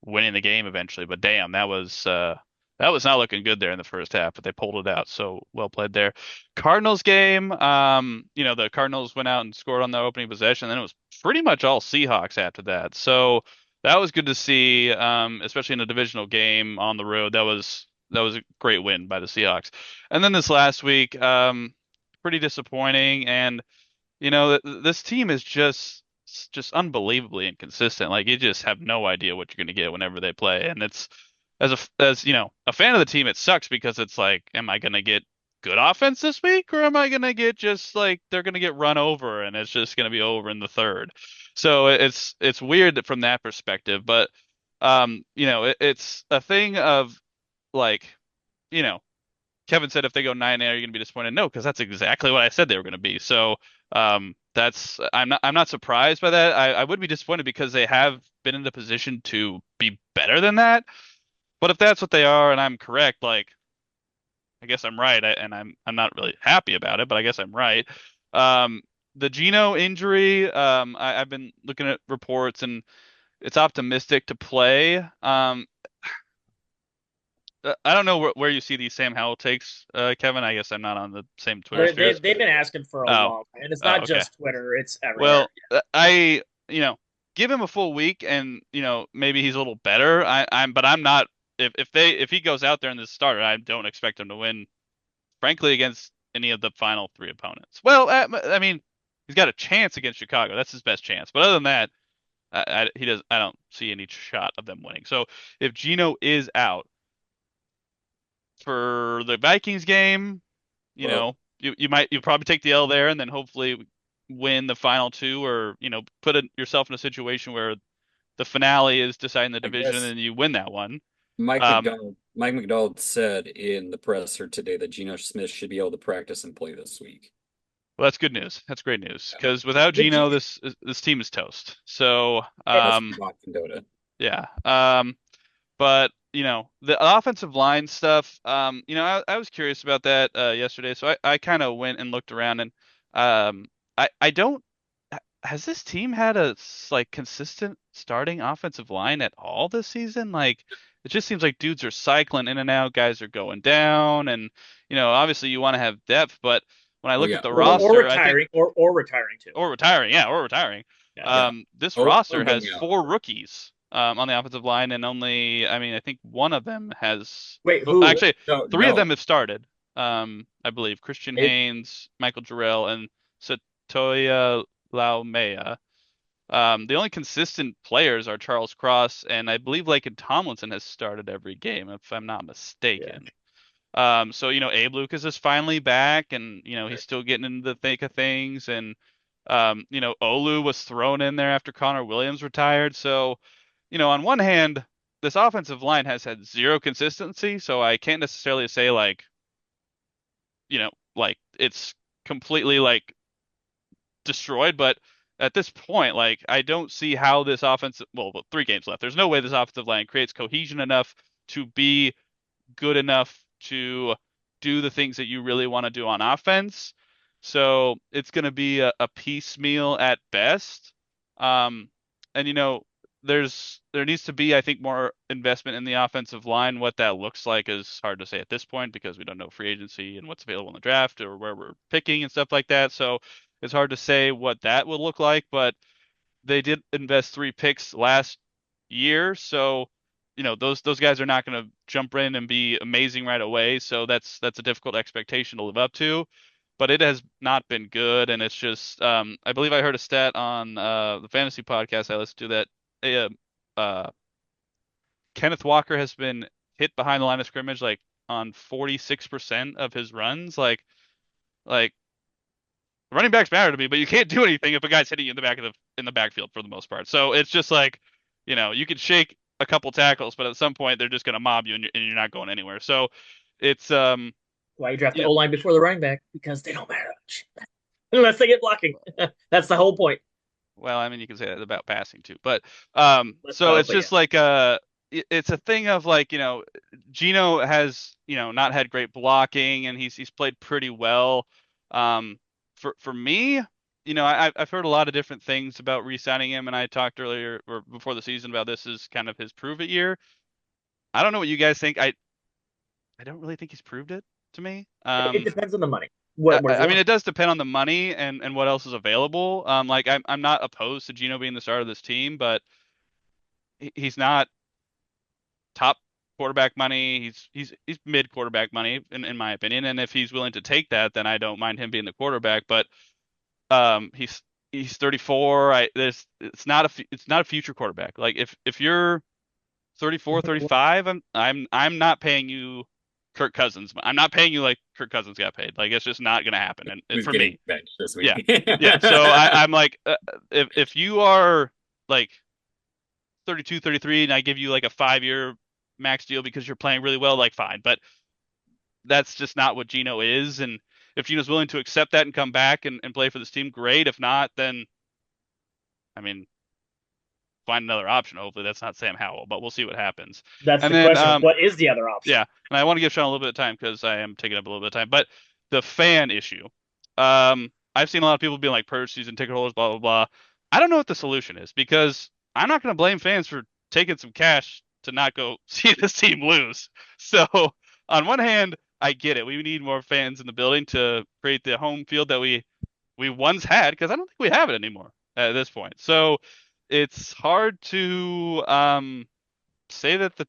winning the game eventually. But damn, that was not looking good there in the first half, but they pulled it out. So well played there. Cardinals game, the Cardinals went out and scored on the opening possession, and then it was pretty much all Seahawks after that. So that was good to see, especially in a divisional game on the road. That was a great win by the Seahawks. And then this last week, pretty disappointing. And this team is just unbelievably inconsistent. Like you just have no idea what you're going to get whenever they play, and it's as a fan of the team, it sucks because it's like, am I going to get good offense this week, or am I going to get just like they're going to get run over and it's just going to be over in the third? So it's weird from that perspective, but it's a thing of like you know Kevin said if they go 9-0, you're going to be disappointed. No, because that's exactly what I said they were going to be. So that's I'm not surprised by that. I would be disappointed because they have been in the position to be better than that. But if that's what they are and I'm correct, like I guess I'm right, and I'm not really happy about it, but I guess I'm right. The Geno injury, I've been looking at reports and it's optimistic to play. I don't know where you see these Sam Howell takes, Kevin. I guess I'm not on the same Twitter spheres. they've been asking for a Oh, long time, and it's oh, not okay. just Twitter; it's everywhere. Well, I give him a full week and maybe he's a little better. But I'm not. If he goes out there in this starter, I don't expect him to win, frankly, against any of the final three opponents. Well, I mean, he's got a chance against Chicago. That's his best chance. But other than that, he does. I don't see any shot of them winning. So if Geno is out for the Vikings game, well, you probably take the L there and then hopefully win the final two, or yourself in a situation where the finale is deciding the I division guess and you win that one. Mike Um, McDonald Mike McDonald said in the presser today that Geno Smith should be able to practice and play this week. Well, that's good news. That's great news Yeah. because without The Geno, G this team is toast. So, That's Mark Condotta. yeah. But the offensive line stuff. I was curious about that yesterday, so I kind of went and looked around and I don't. Has this team had a like consistent starting offensive line at all this season? Like, it just seems like dudes are cycling in and out, guys are going down, and obviously you want to have depth, but when I Oh look at yeah, the or roster, I think retiring or retiring too. or retiring, yeah, or retiring. Yeah. yeah. This Or roster has going out. four rookies on the offensive line, and only, I mean, I think one of them has, Wait, well, who? actually, No, three of them no. have started. I believe Christian It, Haynes, Michael Jarrell, and Satoya Laumea. The only consistent players are Charles Cross, and I believe Laken Tomlinson has started every game, if I'm not Yeah. mistaken. So Abe Lucas is finally back, and he's still getting into the thick of things, and Olu was thrown in there after Connor Williams retired. So, on one hand, this offensive line has had zero consistency, so I can't necessarily say like it's completely like destroyed, but at this point, like I don't see how this offensive, well, 3 games left. There's no way this offensive line creates cohesion enough to be good enough to do the things that you really want to do on offense. So it's going to be a piecemeal at best. Um, and there needs to be, I think, more investment in the offensive line. What that looks like is hard to say at this point because we don't know free agency and what's available in the draft or where we're picking and stuff like that. So it's hard to say what that will look like, but they did invest 3 picks last year, so those guys are not going to jump in and be amazing right away. So that's a difficult expectation to live up to. But it has not been good, and it's just I believe I heard a stat on the fantasy podcast I listened to that uh, uh, Kenneth Walker has been hit behind the line of scrimmage like on 46% of his runs. Like running backs matter to me, but you can't do anything if a guy's hitting you in the backfield for the most part. So it's just like, you can shake a couple tackles, but at some point they're just going to mob you, and you're not going anywhere. So it's Why you draft the you know, O line before the running back? Because they don't matter much unless they get blocking. That's the whole point. well, I mean you can say that about passing too, but so Oh, it's but yeah, just like it's a thing of like Gino has not had great blocking, and he's played pretty well. For me, I've heard a lot of different things about re-signing him, and I talked earlier or before the season about this is kind of his prove it year. I don't know what you guys think. I don't really think he's proved it to me. it depends on the money. I What does he I mean, want? it does depend on the money and what else is available. Like I'm not opposed to Gino being the starter of this team, but he's not top quarterback money. He's mid quarterback money in my opinion. And if he's willing to take that, then I don't mind him being the quarterback. But he's 34. It's not a future quarterback. Like if you're 34, 35, I'm not paying you Kirk Cousins. I'm not paying you like Kirk Cousins got paid. Like it's just not gonna happen. And who's for getting me, benched this yeah, week? yeah. So I'm like, if you are like 32, 33, and I give you like a 5-year max deal because you're playing really well, like fine. But that's just not what Gino is. And if Gino's willing to accept that and come back and play for this team, great. If not, then I mean, find another option. Hopefully that's not Sam Howell, but we'll see what happens. That's And the then question. What is the other yeah, option? and I want to give Sean a little bit of time because I am taking up a little bit of time. But the fan issue, I've seen a lot of people being like purge season ticket holders, blah blah blah. I don't know what the solution is because I'm not going to blame fans for taking some cash to not go see this team lose. So on one hand, I get it. We need more fans in the building to create the home field that we once had because I don't think we have it anymore at this point. So it's hard to say that the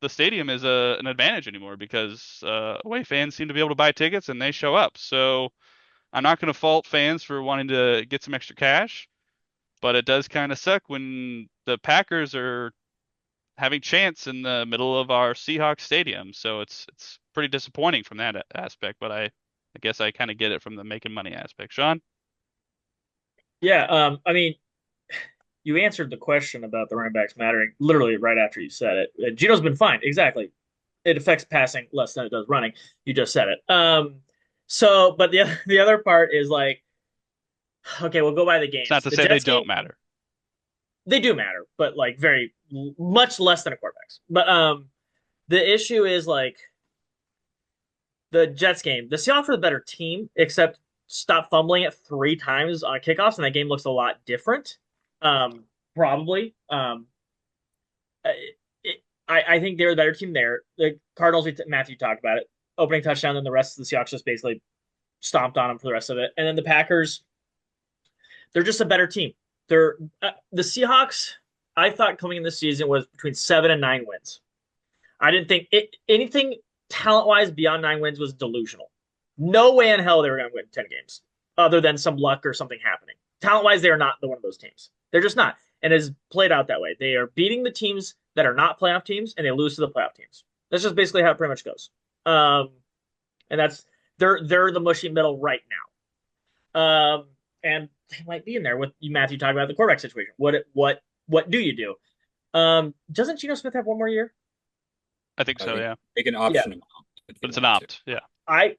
the stadium is an advantage anymore because away fans seem to be able to buy tickets and they show up. So I'm not going to fault fans for wanting to get some extra cash, but it does kind of suck when the Packers are having chance in the middle of our Seahawks stadium. So it's pretty disappointing from that aspect, but I guess I kind of get it from the making money aspect. Sean? Yeah, I mean, you answered the question about the running backs mattering literally right after you said it. Geno's been fine. Exactly. It affects passing less than it does running. You just said it. But the other part is like, okay, we'll go by the It's not games. to The say they Jets don't game, matter. they do matter, but like very much less than a quarterbacks. But the issue is like the Jets game. The Seahawks are the better team, except stop fumbling it 3 times on kickoffs, and that game looks a lot different. Probably. It, I think they're the better team there. The Cardinals, Matthew talked about it, opening touchdown, and the rest of the Seahawks just basically stomped on them for the rest of it. And then the Packers, they're just a better team. They're the Seahawks. I thought coming in this season was between 7 and 9 wins. I didn't think anything talent wise beyond 9 wins was delusional. No way in hell they were going to win 10 games, other than some luck or something happening. Talent wise, they are not one of those teams. They're just not, and it's played out that way. They are beating the teams that are not playoff teams, and they lose to the playoff teams. That's just basically how it pretty much goes. And that's they're the mushy middle right now. And they might be in there with you, Matthew, talking about the quarterback situation. What do you do? Doesn't Geno Smith have one more year? I think so, yeah. They can Yeah, option him out if they But it's an want to. opt. Yeah. I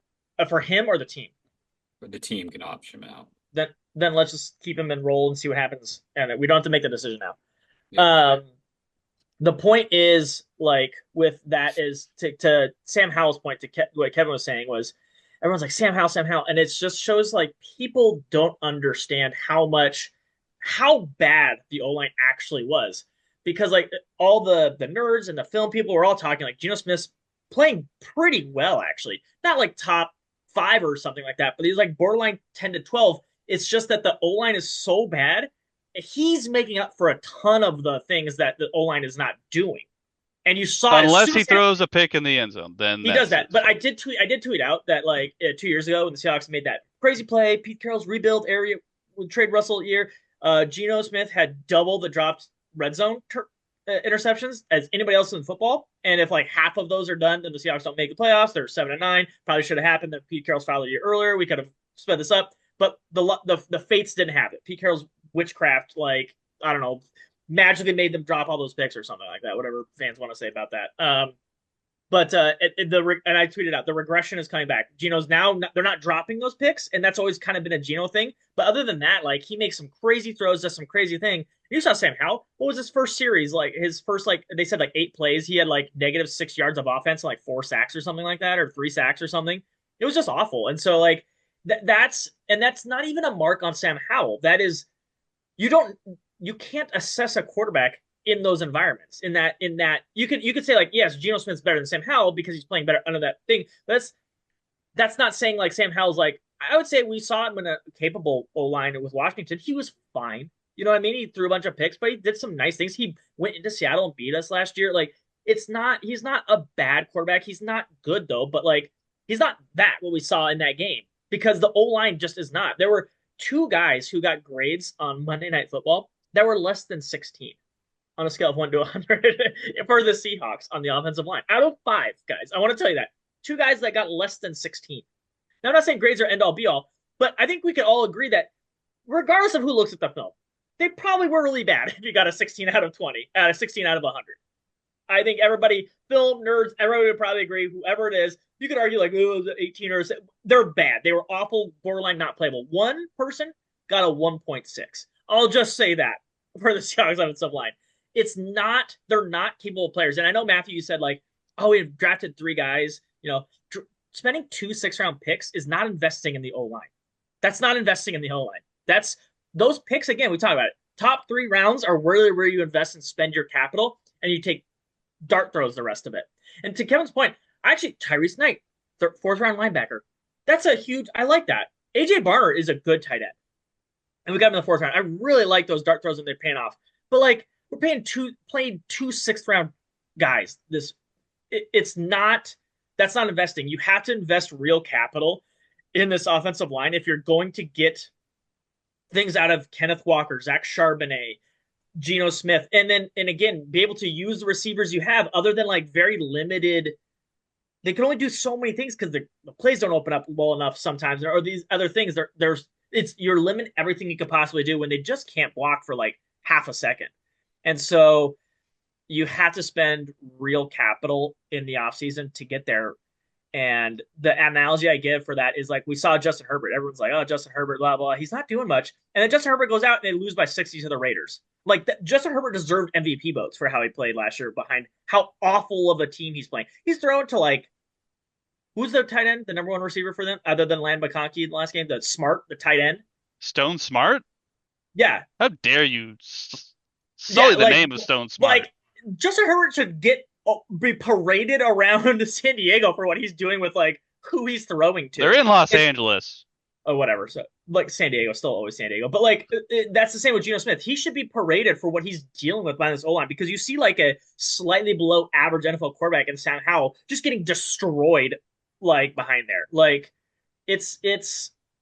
for him or the team. But the team can option him out. Then let's just keep him and roll and see what happens, and we don't have to make the decision now. Yeah. The point is like with that is to Sam Howell's point to what Kevin was saying was everyone's like Sam Howell, and it just shows like people don't understand how bad the O line actually was because like all the nerds and the film people were all talking like Geno Smith's playing pretty well actually, not like top 5 or something like that, but he's like borderline 10 to 12. It's just that the O line is so bad he's making up for a ton of the things that the O line is not doing. And you saw as Unless soon he as throws a pick in the end zone, then he does that's that. his But I fault. did tweet out that like 2 years ago when the Seahawks made that crazy play, Pete Carroll's rebuild area with trade Russell year, Geno Smith had double the dropped red zone interceptions as anybody else in football. And if like half of those are done, then the Seahawks don't make the playoffs. They're 7 and 9. Probably should have happened that Pete Carroll's fouled a year earlier. We could have sped this up, but the fates didn't have it. Pete Carroll's witchcraft, like I don't know, magically made them drop all those picks or something like that. Whatever fans want to say about that. And I tweeted out the regression is coming back. Geno's now they're not dropping those picks, and that's always kind of been a Geno thing. But other than that, like he makes some crazy throws, does some crazy thing. You saw Sam Howell. What was his first series? Like his first like they said like 8 plays, he had like -6 yards of offense, and like 4 sacks or something like that, or 3 sacks or something. It was just awful. And so like that's not even a mark on Sam Howell. That is you don't you can't assess a quarterback in those environments. In that you could say like yes, Geno Smith's better than Sam Howell because he's playing better under that thing. But that's not saying like Sam Howell's like I would say we saw him in a capable O line with Washington. He was fine. You know what I mean? He threw a bunch of picks, but he did some nice things. He went into Seattle and beat us last year. Like he's not a bad quarterback. He's not good though, but like he's not that what we saw in that game because the O line just is not. There were 2 guys who got grades on Monday Night Football that were less than 16 on a scale of 1 to 100 for the Seahawks on the offensive line. Out of 5 guys, I want to tell you that 2 guys that got less than 16. Now, I'm not saying grades are end all be all, but I think we could all agree that regardless of who looks at the film, they probably were really bad if you got a 16 out of 20, 16 out of 100. I think everybody, film nerds, everybody would probably agree. Whoever it is, you could argue like, oh, 18 or they're bad. They were awful, borderline not playable. One person got a 1.6. I'll just say that for the Seahawks offensive line. They're not capable players. And I know Matthew, you said like, oh, we've drafted 3 guys. You know, spending 2 6-round picks is not investing in the O line. That's not investing in the O line. That's those picks again. We talk about it. Top 3 rounds are really where you invest and spend your capital, and you take dart throws the rest of it. And to Kevin's point, actually Tyrese Knight, 4th-round linebacker. That's a huge. I like that. AJ Barner is a good tight end, and we got him in the 4th round. I really like those dart throws and they're paying off. But like we're playing 2 6th-round guys. It's not. That's not investing. You have to invest real capital in this offensive line if you're going to get things out of Kenneth Walker, Zach Charbonnet, Geno Smith, and again be able to use the receivers you have other than like very limited. They can only do so many things because the plays don't open up well enough sometimes, or these other things. You're limiting everything you could possibly do when they just can't block for like half a second. And so you have to spend real capital in the offseason to get there. And the analogy I give for that is like we saw Justin Herbert. Everyone's like, oh, Justin Herbert, blah, blah. He's not doing much. And then Justin Herbert goes out and they lose by 60 to the Raiders. Like Justin Herbert deserved MVP votes for how he played last year behind how awful of a team he's playing. He's thrown to like, who's the tight end, the number one receiver for them, other than Land McConkey in the last game? The Smart, the tight end. Stone Smart? Yeah. How dare you Yeah. sully the name of Stone Smart? Like Justin Herbert should be paraded around San Diego for what he's doing with like who he's throwing to. They're in Los Angeles. Oh, whatever. So like San Diego, still always San Diego. But like that's the same with Geno Smith. He should be paraded for what he's dealing with behind this O line because you see like a slightly below average NFL quarterback and Sam Howell just getting destroyed like behind there. Like it's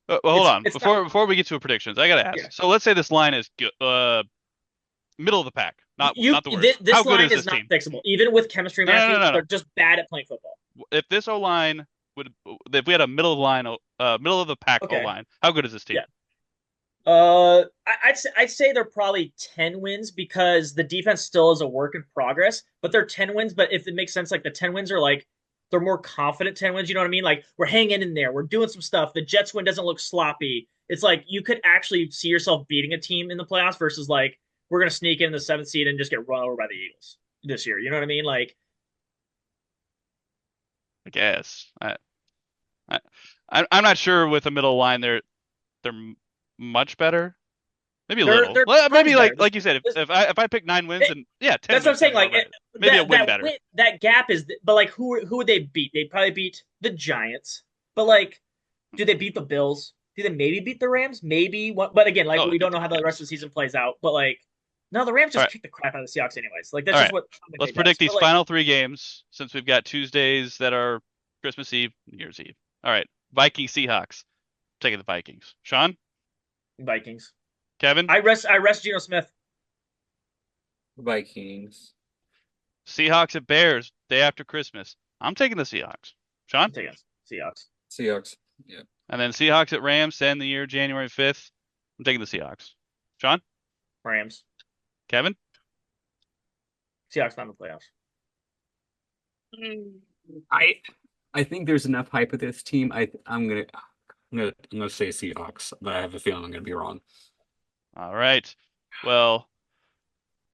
Well, hold on. it's Before we get to a predictions, I gotta ask. yeah. So let's say this line is good, middle of the pack, not the worst. This How good line is is this not team? fixable. Even with chemistry No, no, matching, no, no, no. they're just bad at playing football. If this O line if we had a middle of the pack O Okay. line, how good is this team? Yeah. I'd say they're probably 10 wins because the defense still is a work in progress, but they're 10 wins. But if it makes sense, like the 10 wins are like they're more confident 10 wins. You know what I mean? Like we're hanging in there, we're doing some stuff. The Jets win doesn't look sloppy. It's like you could actually see yourself beating a team in the playoffs versus like we're gonna sneak in the seventh seed and just get run over by the Eagles this year. You know what I mean? Like I guess. I I'm not sure with the middle line they're much better. Maybe a little. they're Well, maybe tons better. like you said, if I pick 9 wins, It, then yeah, 10 that's what I'm wins saying. sounds Like about right. Maybe a win better. that gap is, but like who would they beat? They'd probably beat the Giants. But like, do they beat the Bills? Do they maybe beat the Rams? Maybe. But again, like Oh, they we beat don't the know how the rest Rams. of the season plays out. But like, no, the Rams All just right, kick the crap out of the Seahawks anyways. Like all that's just right. what Sean Let's McVay does. predict But these like final 3 games since we've got Tuesdays that are Christmas Eve, New Year's Eve. All right, Vikings Seahawks. Taking the Vikings. Sean, Vikings. Kevin, I rest Geno Smith. Vikings. Seahawks at Bears day after Christmas. I'm taking the Seahawks. I'm Sean, taking Seahawks. Seahawks. Yeah. and then Seahawks at Rams to end the year January 5th. I'm taking the Seahawks. Sean, Rams. Kevin. Seahawks not in the playoffs. I I think there's enough hype with this team. I'm gonna say Seahawks, but I have a feeling I'm gonna be wrong. All right. Well,